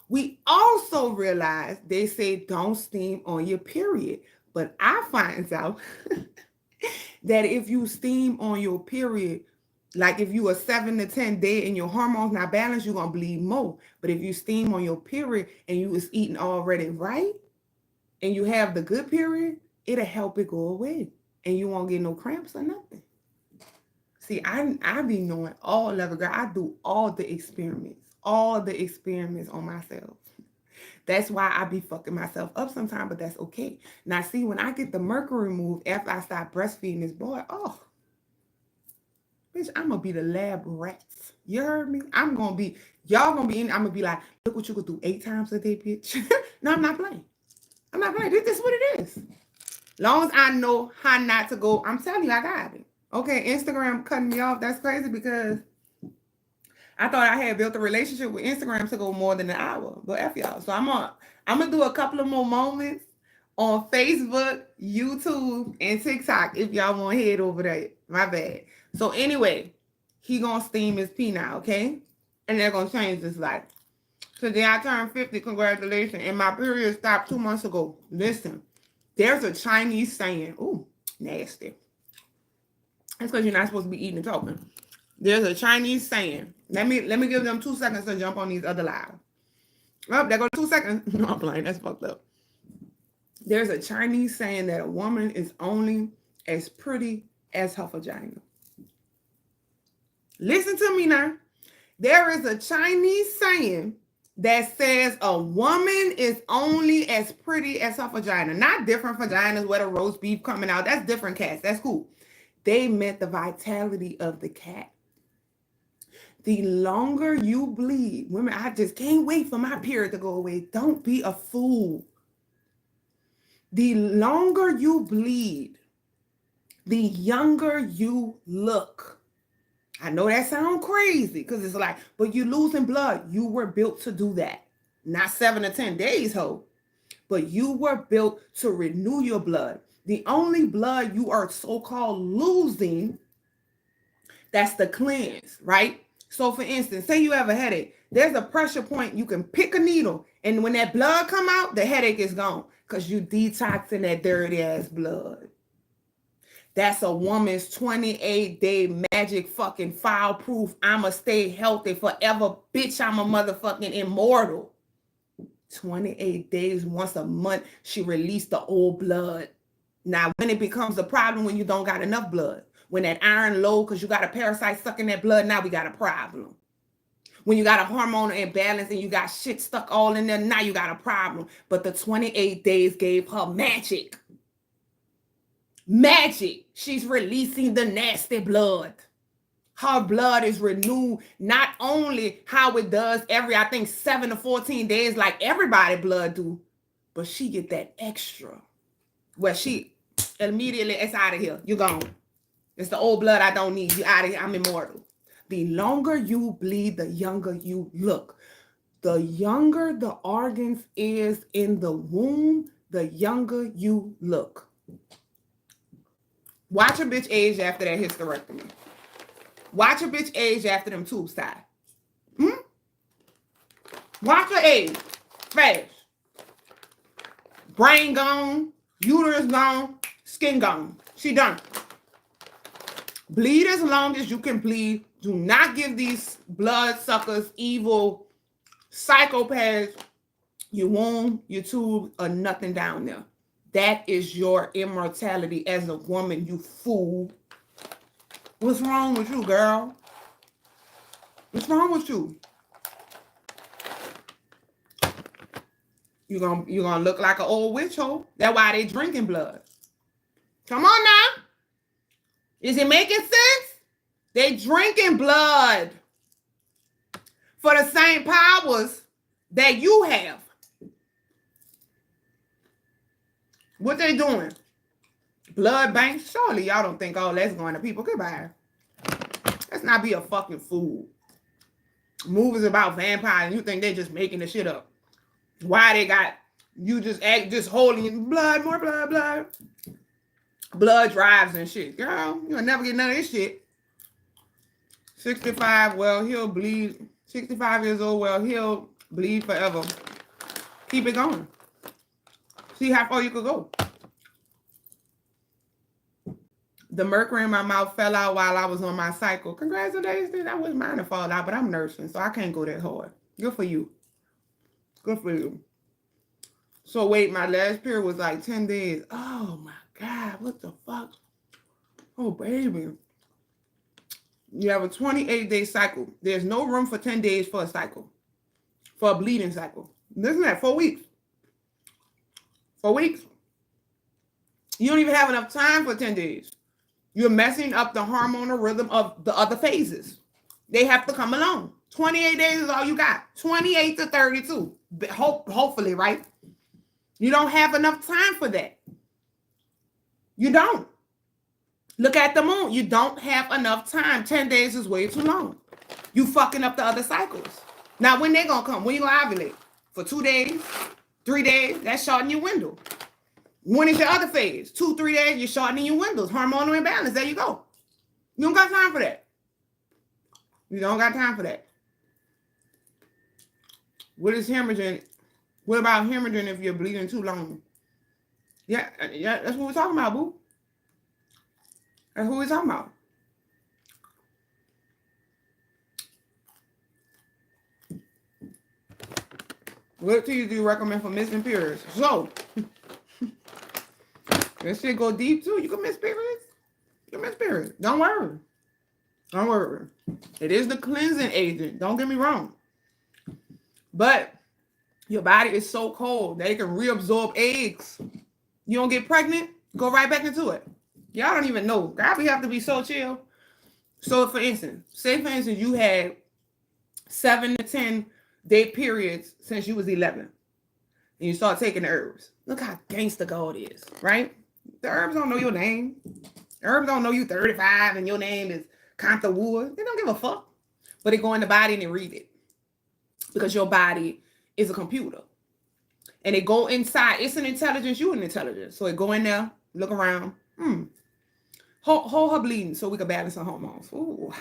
Speaker 1: We also realize they say don't steam on your period. But I find out that if you steam on your period, like if you are 7 to 10 days and your hormones not balanced, you're going to bleed more. But if you steam on your period and you was eating already right, and you have the good period, it'll help it go away. And you won't get no cramps or nothing. See, I be knowing all of it, girl. I do all the experiments on myself. That's why I be fucking myself up sometimes, but that's okay. Now, see, when I get the mercury removed after I start breastfeeding this boy, oh, bitch, I'm going to be the lab rats. You heard me? Y'all going to be in, I'm going to be like, look what you could do 8 times a day, bitch. No, I'm not playing. This is what it is. Long as I know how not to go, I'm telling you, I got it. Okay, Instagram cutting me off. That's crazy because I thought I had built a relationship with Instagram to go more than an hour. But F y'all. So I'm gonna do a couple of more moments on Facebook, YouTube, and TikTok if y'all want to head over there. My bad. So anyway, he gonna steam his pee now, okay? And they're gonna change his life. Today I turned 50. Congratulations. And my period stopped 2 months ago. Listen, there's a Chinese saying. Ooh, nasty. That's because you're not supposed to be eating and talking. There's a Chinese saying. Let me give them 2 seconds to jump on these other live. Oh, there goes 2 seconds. No, I'm playing. That's fucked up. There's a Chinese saying that a woman is only as pretty as her vagina. Listen to me now. There is a Chinese saying that says a woman is only as pretty as her vagina. Not different vaginas where the roast beef coming out. That's different cats. That's cool. They meant the vitality of the cat. The longer you bleed, women, I just can't wait for my period to go away. Don't be a fool. The longer you bleed, the younger you look. I know that sounds crazy because it's like, but you're losing blood. You were built to do that. Not 7 to 10 days, ho. But you were built to renew your blood. The only blood you are so-called losing, that's the cleanse, right? So for instance, say you have a headache. There's a pressure point. You can pick a needle. And when that blood come out, the headache is gone because you detoxing that dirty ass blood. That's a woman's 28-day magic fucking file-proof. I'ma stay healthy forever. Bitch, I'm a motherfucking immortal. 28 days, once a month, she released the old blood. Now, when it becomes a problem when you don't got enough blood, when that iron low because you got a parasite sucking that blood, now we got a problem. When you got a hormonal imbalance and you got shit stuck all in there, now you got a problem. But the 28 days gave her magic. Magic. She's releasing the nasty blood. Her blood is renewed, not only how it does every, I think, 7 to 14 days like everybody blood do, but she get that extra. Well, she immediately, it's out of here. You're gone. It's the old blood I don't need. You out of here. I'm immortal. The longer you bleed, the younger you look. The younger the organs is in the womb, the younger you look. Watch a bitch age after that hysterectomy. Watch a bitch age after them tubes tied. Watch her age. Fast. Brain gone, uterus gone, skin gone. She done. Bleed as long as you can bleed. Do not give these blood suckers, evil psychopaths, your womb, your tube, or nothing down there. That is your immortality as a woman, you fool. What's wrong with you, girl? What's wrong with you? You're gonna look like an old witch hole. That's why they drinking blood. Come on now. Is it making sense? They drinking blood for the same powers that you have. What they doing? Blood banks? Surely y'all don't think all that's going to people. Goodbye. Let's not be a fucking fool. Movies about vampires and you think they're just making the shit up. Why they got you just holding blood, more blood. Blood drives and shit. Girl, you'll never get none of this shit. 65, well, he'll bleed. 65 years old, well, he'll bleed forever. Keep it going. See how far you could go. The mercury in my mouth fell out while I was on my cycle. Congratulations. I was mine to fall out, but I'm nursing, so I can't go that hard. Good for you. Good for you. So wait, my last period was like 10 days. Oh my God, what the fuck? Oh, baby. You have a 28-day cycle. There's no room for 10 days for a cycle. For a bleeding cycle. Listen to that, 4 weeks. 4 weeks. You don't even have enough time for 10 days. You're messing up the hormonal rhythm of the other phases. They have to come along. 28 days is all you got. 28 to 32. Hopefully, right? You don't have enough time for that. You don't. Look at the moon. You don't have enough time. 10 days is way too long. You fucking up the other cycles. Now, when they gonna come? When you gonna ovulate? For 2 days? 3 days? That's shortening your window. When is your other phase? 2, 3 days, you're shortening your windows. Hormonal imbalance. There you go. You don't got time for that. You don't got time for that. What is hemorrhaging? What about hemorrhaging if you're bleeding too long? Yeah, that's what we're talking about, boo. That's what we're talking about. What teas do you recommend for missing periods? So, that shit go deep too. You can miss periods. You can miss periods. Don't worry. Don't worry. It is the cleansing agent. Don't get me wrong. But your body is so cold that it can reabsorb eggs. You don't get pregnant, go right back into it. Y'all don't even know. God, we have to be so chill. So for instance, you had 7 to 10 day periods since you was 11. And you start taking the herbs. Look how gangster God is, right? The herbs don't know your name. The herbs don't know you 35 and your name is Conta Wood. They don't give a fuck. But they go in the body and they read it. Because your body is a computer. And they go inside. It's an intelligence, you an intelligence. So it go in there, look around. Hold her bleeding so we can balance her hormones. Ooh.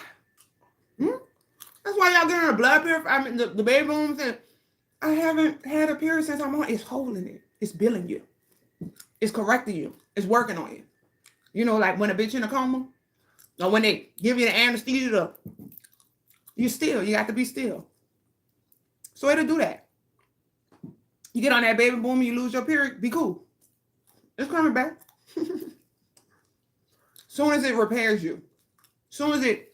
Speaker 1: That's why y'all getting her blood purifier. I mean, the baby boom said, I haven't had a period since I'm on. It's holding it. It's billing you. It's correcting you. It's working on you. You know, like when a bitch in a coma, or when they give you the anesthesia, you still. You got to be still. So it'll do that. You get on that baby boom, you lose your period, be cool. It's coming back. Soon as it repairs you, soon as it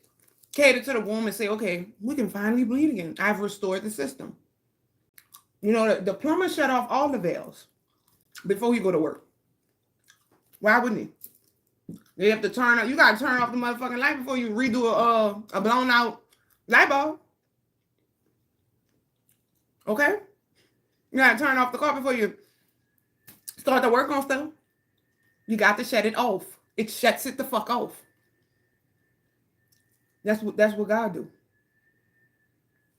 Speaker 1: caters to the womb and say, okay, we can finally bleed again. I've restored the system. You know, the plumber shut off all the valves before he go to work. Why wouldn't he? They have to turn up. You got to turn off the motherfucking light before you redo a blown out light bulb. Okay? You got to turn off the car before you start to work on stuff. You got to shut it off. It shuts it the fuck off. That's what God do.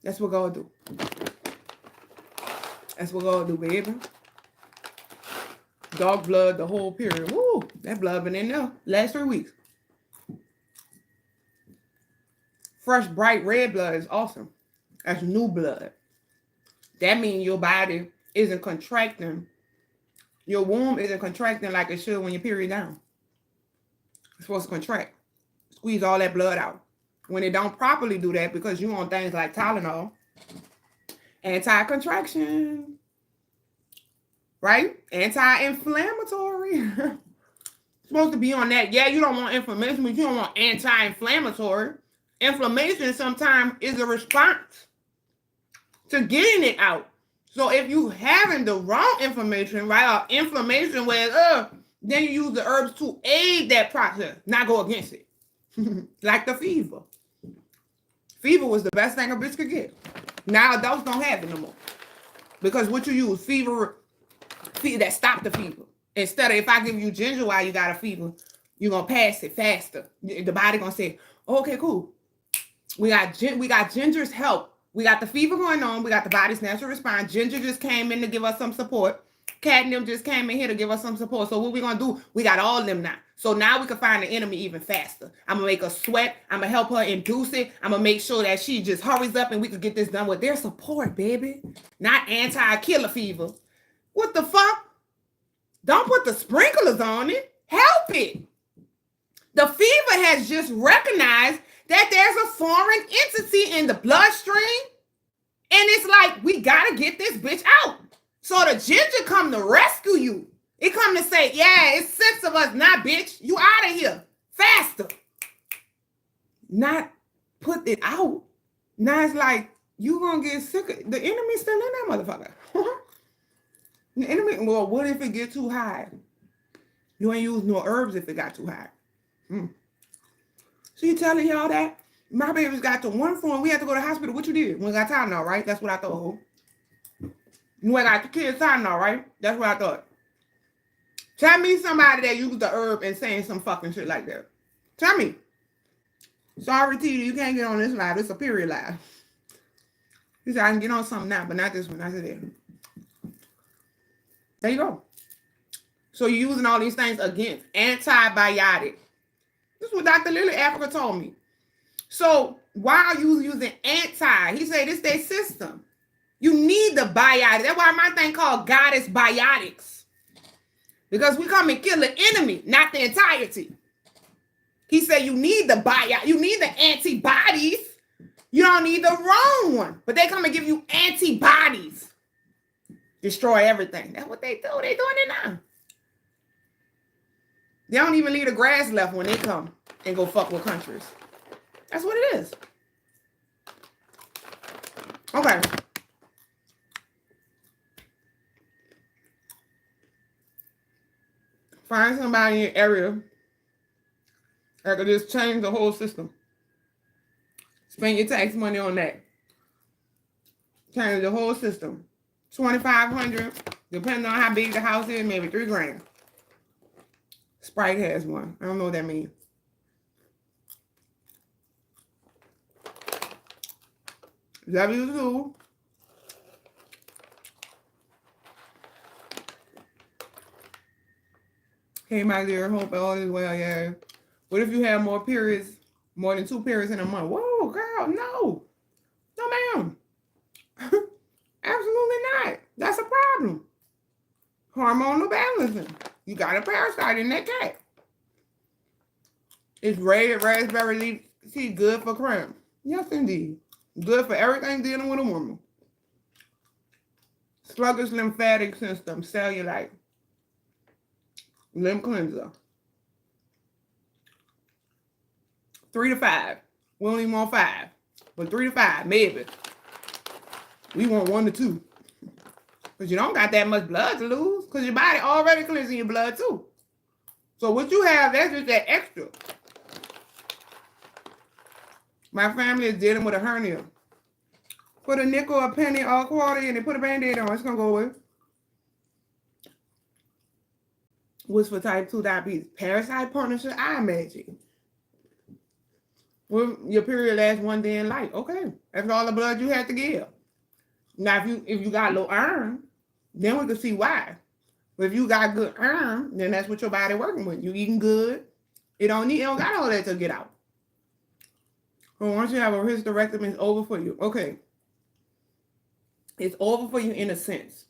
Speaker 1: That's what God do. That's what God do, baby. Dog blood the whole period. Woo! That blood been in there last 3 weeks. Fresh, bright red blood is awesome. That's new blood. That means your body isn't contracting. Your womb isn't contracting like it should when your period down. It's supposed to contract. Squeeze all that blood out. When it don't properly do that, because you on things like Tylenol, anti-contraction, right? Anti-inflammatory. Supposed to be on that. Yeah, you don't want inflammation, but you don't want anti-inflammatory. Inflammation sometimes is a response to getting it out. So if you having the wrong inflammation, right, or inflammation where then you use the herbs to aid that process, not go against it. Like the fever. Fever was the best thing a bitch could get. Now adults don't have it no more. Because what you use, fever that stop the fever. Instead of, if I give you ginger while you got a fever, you're going to pass it faster. The body going to say, okay, cool. We got ginger's help. We got the fever going on. We got the body's natural response. Ginger just came in to give us some support. Catnip just came in here to give us some support. So what we going to do, we got all of them now. So now we can find the enemy even faster. I'm going to make her sweat. I'm going to help her induce it. I'm going to make sure that she just hurries up and we can get this done with their support, baby. Not anti-killer fever. What the fuck? Don't put the sprinklers on it. Help it. The fever has just recognized that there's a foreign entity in the bloodstream. And it's like, we got to get this bitch out. So the ginger come to rescue you. It come to say, yeah, it's 6 of us. Nah, bitch, you out of here. Faster. Not put it out. Now it's like, you going to get sick. The enemy's still in that motherfucker. The enemy, well, what if it get too high? You ain't use no herbs if it got too high. So you telling y'all that? My baby's got to one form. We had to go to the hospital. What you did? We got Tylenol, right? That's what I thought. You ain't got the kids Tylenol, right? That's what I thought. Tell me somebody that used the herb and saying some fucking shit like that. Tell me. Sorry, T, you can't get on this live. It's a period live. He said, I can get on something now, but not this one. I said, there you go. So you're using all these things against antibiotic. This is what Dr. Lily Africa told me. So why are you using anti? He said it's their system. You need the biotic. That's why my thing called Goddess Biotics. Because we come and kill the enemy, not the entirety. He said you need the biotic. You need the antibodies. You don't need the wrong one. But they come and give you antibodies. Destroy everything. That's what they do. They doing it now. They don't even leave the grass left when they come and go fuck with countries. That's what it is. Okay. Find somebody in your area that could just change the whole system. Spend your tax money on that. Change the whole system. $2,500, depending on how big the house is, maybe $3,000. Sprite has one. I don't know what that means. W2. Hey, my dear, hope all is well, yeah. What if you have more periods, more than 2 periods in a month? Whoa, girl, no. No, ma'am. Absolutely not. That's a problem. Hormonal balancing. You got a parasite in that cat. Is rated raspberry leaf tea good for cramp? Yes, indeed. Good for everything dealing with a woman. Sluggish lymphatic system, cellulite. Lymph cleanser. 3 to 5. We don't even want 5. But 3 to 5, maybe. We want 1 to 2. Because you don't got that much blood to lose. Because your body already cleansing your blood too. So what you have, that's just that extra. My family is dealing with a hernia. Put a nickel, a penny, or a quarter in and put a Band-Aid on. It's going to go away. What's for type 2 diabetes? Parasite partnership, I imagine. Well, your period lasts 1 day in life. Okay. That's all the blood you have to give. Now, if you got low iron, then we can see why. But if you got good iron, then that's what your body working with. You eating good. It don't got all that to get out. But once you have a hysterectomy, it's over for you. Okay. It's over for you in a sense.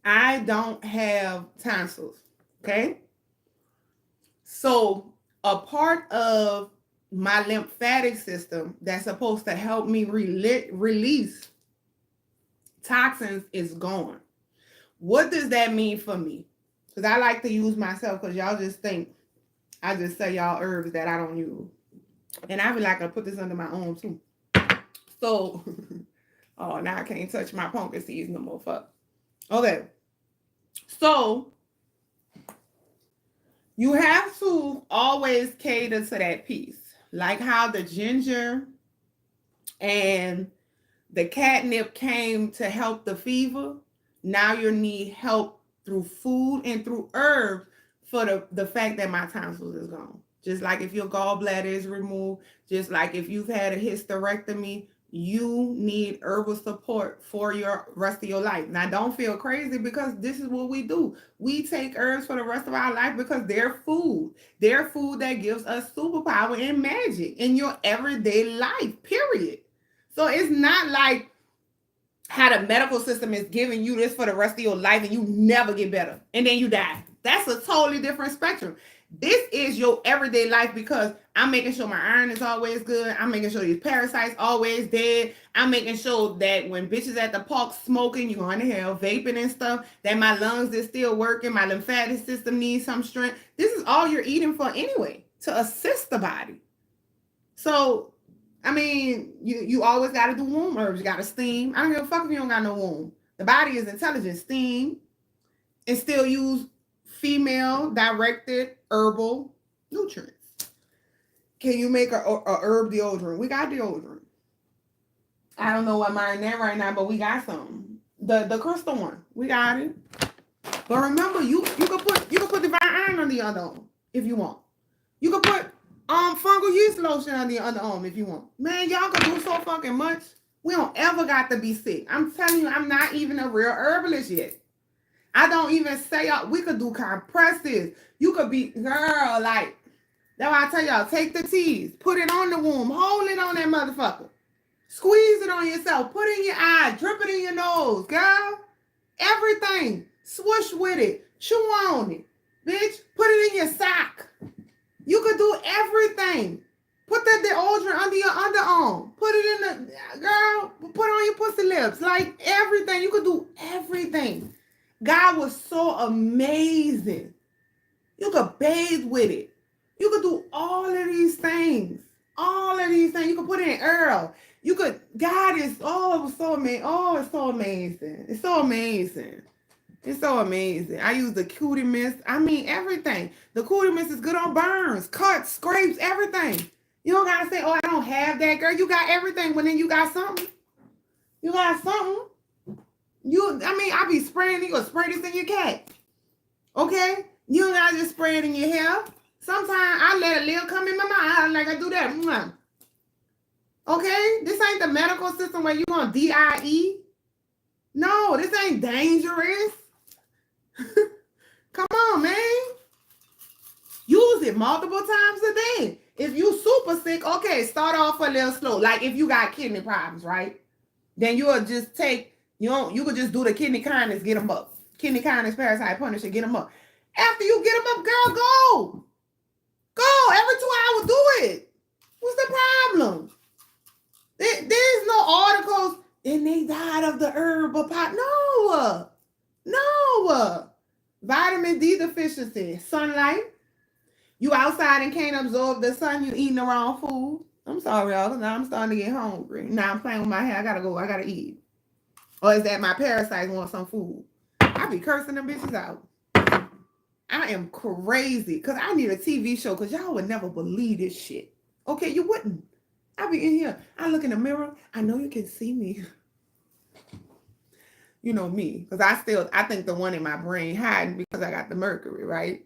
Speaker 1: I don't have tonsils. Okay? So a part of my lymphatic system that's supposed to help me release toxins is gone. What does that mean for me? Because I like to use myself because y'all just think I just say y'all herbs that I don't use. And I be like, I put this under my arm too. So, oh, now I can't touch my pumpkin seeds no more. Fuck. Okay. So, you have to always cater to that piece. Like how the ginger and the catnip came to help the fever. Now you need help through food and through herbs for the fact that my tonsils is gone. Just like if your gallbladder is removed, just like if you've had a hysterectomy, you need herbal support for your rest of your life. Now, don't feel crazy because this is what we do. We take herbs for the rest of our life because they're food. They're food that gives us superpower and magic in your everyday life, period. So it's not like how the medical system is giving you this for the rest of your life and you never get better and then you die. That's a totally different spectrum. This is your everyday life because I'm making sure my iron is always good. I'm making sure these parasites always dead. I'm making sure that when bitches at the park smoking, you going to hell, vaping and stuff, that my lungs is still working. My lymphatic system needs some strength. This is all you're eating for anyway, to assist the body. So, I mean, you always got to do womb herbs. You got to steam. I don't give a fuck if you don't got no womb. The body is intelligent. Steam and still use female-directed herbal nutrients. Can you make a herb deodorant? We got deodorant. I don't know what mine is right now, but we got some. The crystal one, we got it. But remember, you can put divine iron on the underarm if you want. You can put fungal yeast lotion on the underarm if you want. Man, y'all can do so fucking much. We don't ever got to be sick. I'm telling you, I'm not even a real herbalist yet. I don't even say we could do compresses. You could be, girl, like, that's why I tell y'all, take the teas, put it on the womb, hold it on that motherfucker. Squeeze it on yourself, put it in your eye, drip it in your nose, girl. Everything. Swoosh with it. Chew on it. Bitch, put it in your sock. You could do everything. Put that deodorant under your underarm. Put it in the, girl, put it on your pussy lips. Like, everything. You could do everything. God was so amazing. You could bathe with it. You could do all of these things. All of these things. You could put it in Earl. You could, God is, oh, it was so amazing. Oh, it's so amazing. It's so amazing. It's so amazing. I use the cutie mist. I mean, everything. The cutie mist is good on burns, cuts, scrapes, everything. You don't got to say, oh, I don't have that, girl. You got everything, but then you got something. You got something. I be spraying, you gonna spray this in your cat. Okay? You don't gotta just spray it in your hair. Sometimes I let a little come in my mouth, like I do that. Okay? This ain't the medical system where you gonna DIE. No, this ain't dangerous. Come on, man. Use it multiple times a day. If you super sick, okay, start off a little slow. Like if you got kidney problems, right? Then you'll just take, you could just do the kidney kindness, get them up. Kidney kindness, parasite, punisher, get them up. After you get them up, girl, go. Go. Every 2 hours, do it. What's the problem? There's no articles, and they died of the herbal pot. No. No. Vitamin D deficiency, sunlight. You outside and can't absorb the sun, you eating the wrong food. I'm sorry, y'all, because now I'm starting to get hungry. Now I'm playing with my hair. I gotta go. I gotta eat. Or is that my parasites want some food? I be cursing them bitches out. I am crazy because I need a TV show because y'all would never believe this shit. Okay, you wouldn't. I be in here. I look in the mirror. I know you can see me. You know me, because I think the one in my brain hiding because I got the mercury, right?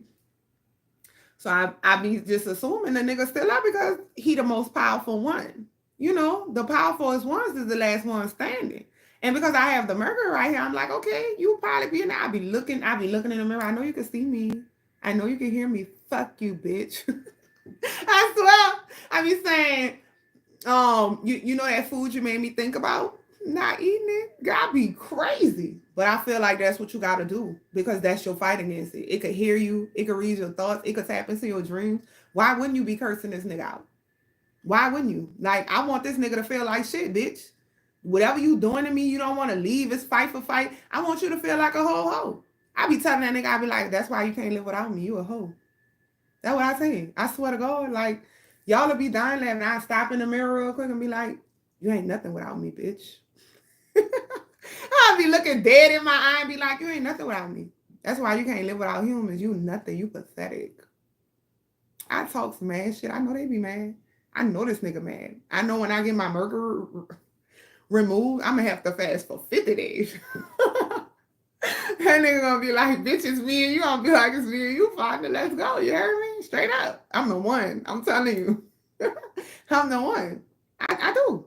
Speaker 1: So I be just assuming the nigga still up because he the most powerful one. You know, the powerfulest ones is the last one standing. And because I have the mercury right here, I'm like, okay, you probably be in there. I be looking in the mirror. I know you can see me. I know you can hear me. Fuck you, bitch. I swear. I be saying, you know that food you made me think about? Not eating it. God, I be crazy. But I feel like that's what you got to do because that's your fight against it. It could hear you. It could read your thoughts. It could tap into your dreams. Why wouldn't you be cursing this nigga out? Why wouldn't you? Like, I want this nigga to feel like shit, bitch. Whatever you doing to me, you don't want to leave. It's fight for fight. I want you to feel like a whole hoe. I be telling that nigga, I be like, that's why you can't live without me. You a hoe. That's what I say. I swear to God, like, y'all will be dying laughing. I stop in the mirror real quick and be like, you ain't nothing without me, bitch. I'll be looking dead in my eye and be like, you ain't nothing without me. That's why you can't live without humans. You nothing. You pathetic. I talk some mad shit. I know they be mad. I know this nigga mad. I know when I get my mercury removed, I'm gonna have to fast for 50 days. That nigga gonna be like, bitch, it's me and you. Gonna be like, it's me and you, partner. Let's go. You heard me? Straight up. I'm the one. I'm telling you. I'm the one. I do.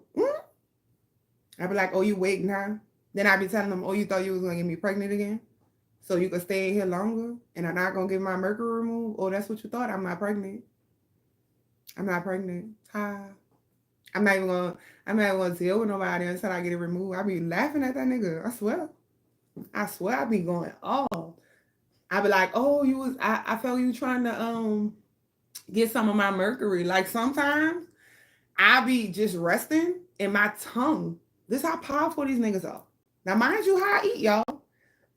Speaker 1: I be like, oh, you waiting, huh? Then I be telling them, oh, you thought you was gonna get me pregnant again? So you could stay in here longer and I'm not gonna get my mercury removed? Oh, that's what you thought? I'm not pregnant. I'm not pregnant. Ha. I'm not even gonna deal with nobody until I get it removed. I be laughing at that nigga. I swear I be going, oh. I be like, oh, I felt you trying to get some of my mercury. Like sometimes I be just resting and my tongue. This how powerful these niggas are. Now mind you how I eat, y'all.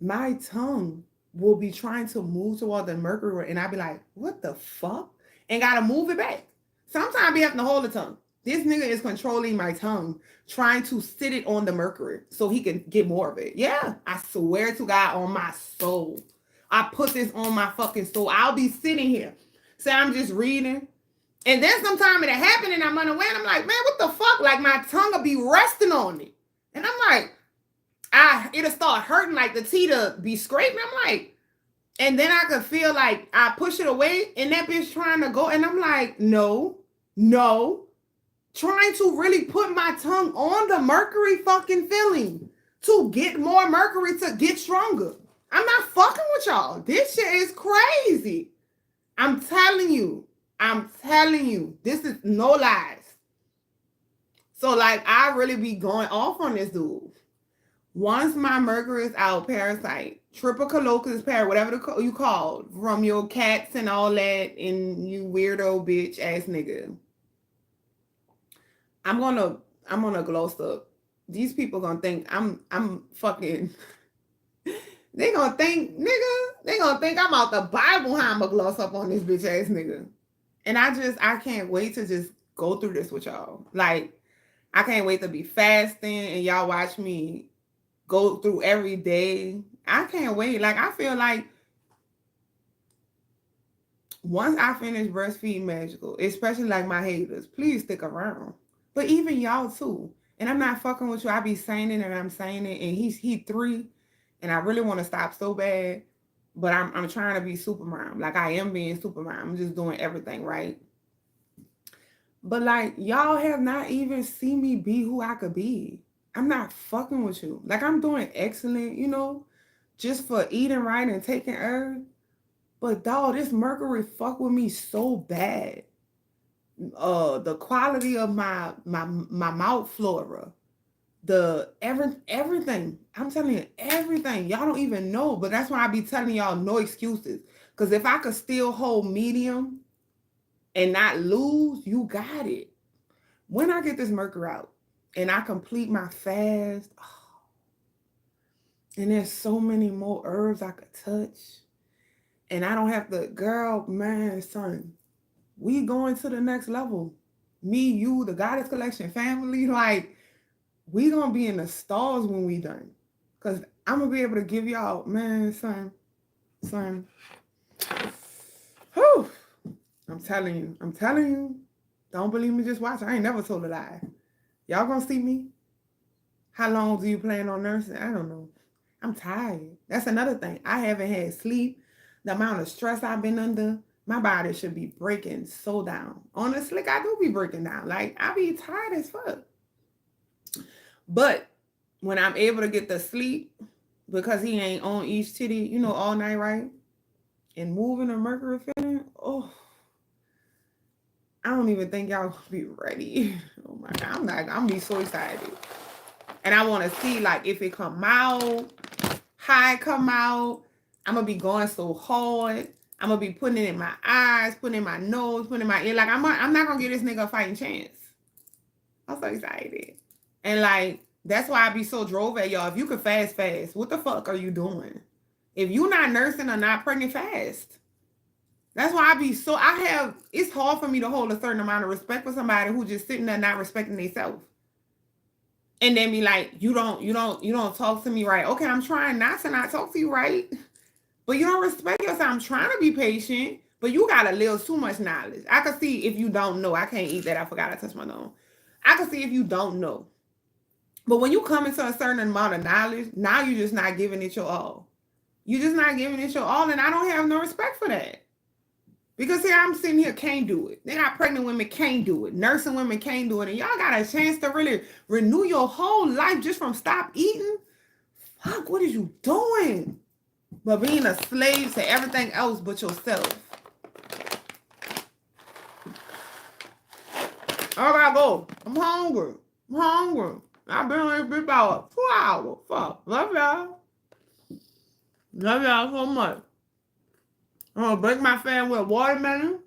Speaker 1: My tongue will be trying to move toward the mercury and I be like, what the fuck? And gotta move it back. Sometimes I be having to hold the tongue. This nigga is controlling my tongue, trying to sit it on the mercury so he can get more of it. Yeah, I swear to God on my soul. I put this on my fucking soul. I'll be sitting here. Say I'm just reading. And then sometime it'll happen and I'm unaware and I'm like, man, what the fuck? Like my tongue will be resting on it. And I'm like, it'll start hurting like the teeth will be scraping. I'm like, and then I could feel like I push it away and that bitch trying to go. And I'm like, no. Trying to really put my tongue on the mercury fucking feeling to get more mercury to get stronger. I'm not fucking with y'all. This shit is crazy. I'm telling you. This is no lies. So like I really be going off on this dude. Once my mercury is out, parasite, triple colloquis, whatever you call from your cats and all that, and you weirdo bitch ass nigga. I'm gonna gloss up. These people gonna think I'm fucking They gonna think, nigga, they gonna think I'm out the Bible how I'ma gloss up on this bitch ass nigga. And I can't wait to just go through this with y'all. Like, I can't wait to be fasting and y'all watch me go through every day. I can't wait. Like, I feel like once I finish breastfeeding magical, especially like my haters, please stick around. But even y'all too. And I'm not fucking with you. I be saying it and I'm saying it. And he 3. And I really want to stop so bad. But I'm trying to be super mom. Like, I am being super mom. I'm just doing everything right. But like, y'all have not even seen me be who I could be. I'm not fucking with you. Like, I'm doing excellent, you know, just for eating right and taking herbs. But dog, this mercury fuck with me so bad. The quality of my mouth flora, everything. I'm telling you, everything. Y'all don't even know, but that's why I be telling y'all no excuses. Because if I could still hold medium and not lose, you got it. When I get this mercury out and I complete my fast, and there's so many more herbs I could touch. And I don't have to, girl, man, son, we going to the next level. Me, you, the Goddess Collection family, like, we gonna be in the stars when we done. Because I'm gonna be able to give y'all, man, son. Whew. I'm telling you. Don't believe me, just watch. I ain't never told a lie. Y'all gonna see me? How long do you plan on nursing? I don't know. I'm tired. That's another thing. I haven't had sleep. The amount of stress I've been under, my body should be breaking so down. Honestly, I do be breaking down. Like, I be tired as fuck. But when I'm able to get the sleep, because he ain't on each titty, you know, all night, right? And moving a mercury feeling, I don't even think y'all gonna be ready. Oh my God, I'm be so excited. And I want to see, like, if it come out, how it come out. I'm gonna be going so hard. I'm gonna be putting it in my eyes, putting it in my nose, putting it in my ear. Like, I'm not gonna give this nigga a fighting chance. I'm so excited. And like, that's why I be so drove at y'all. If you could fast, what the fuck are you doing? If you not nursing or not pregnant, fast. That's why it's hard for me to hold a certain amount of respect for somebody who just sitting there not respecting themselves. And then be like, you don't talk to me right. Okay, I'm trying not to not talk to you right. But you don't respect yourself. I'm trying to be patient, but you got a little too much knowledge. I can see if you don't know. I can't eat that. I forgot I touched my nose. I can see if you don't know. But when you come into a certain amount of knowledge, now you're just not giving it your all. You're just not giving it your all, and I don't have no respect for that. Because here I'm sitting here, can't do it. They got pregnant women, can't do it. Nursing women can't do it. And y'all got a chance to really renew your whole life just from stop eating. Fuck, what is you doing? But being a slave to everything else but yourself. I gotta go. I'm hungry. I've been on this bitch about 2 hours. Fuck. Love y'all. Love y'all so much. I'm gonna break my fan with watermelon.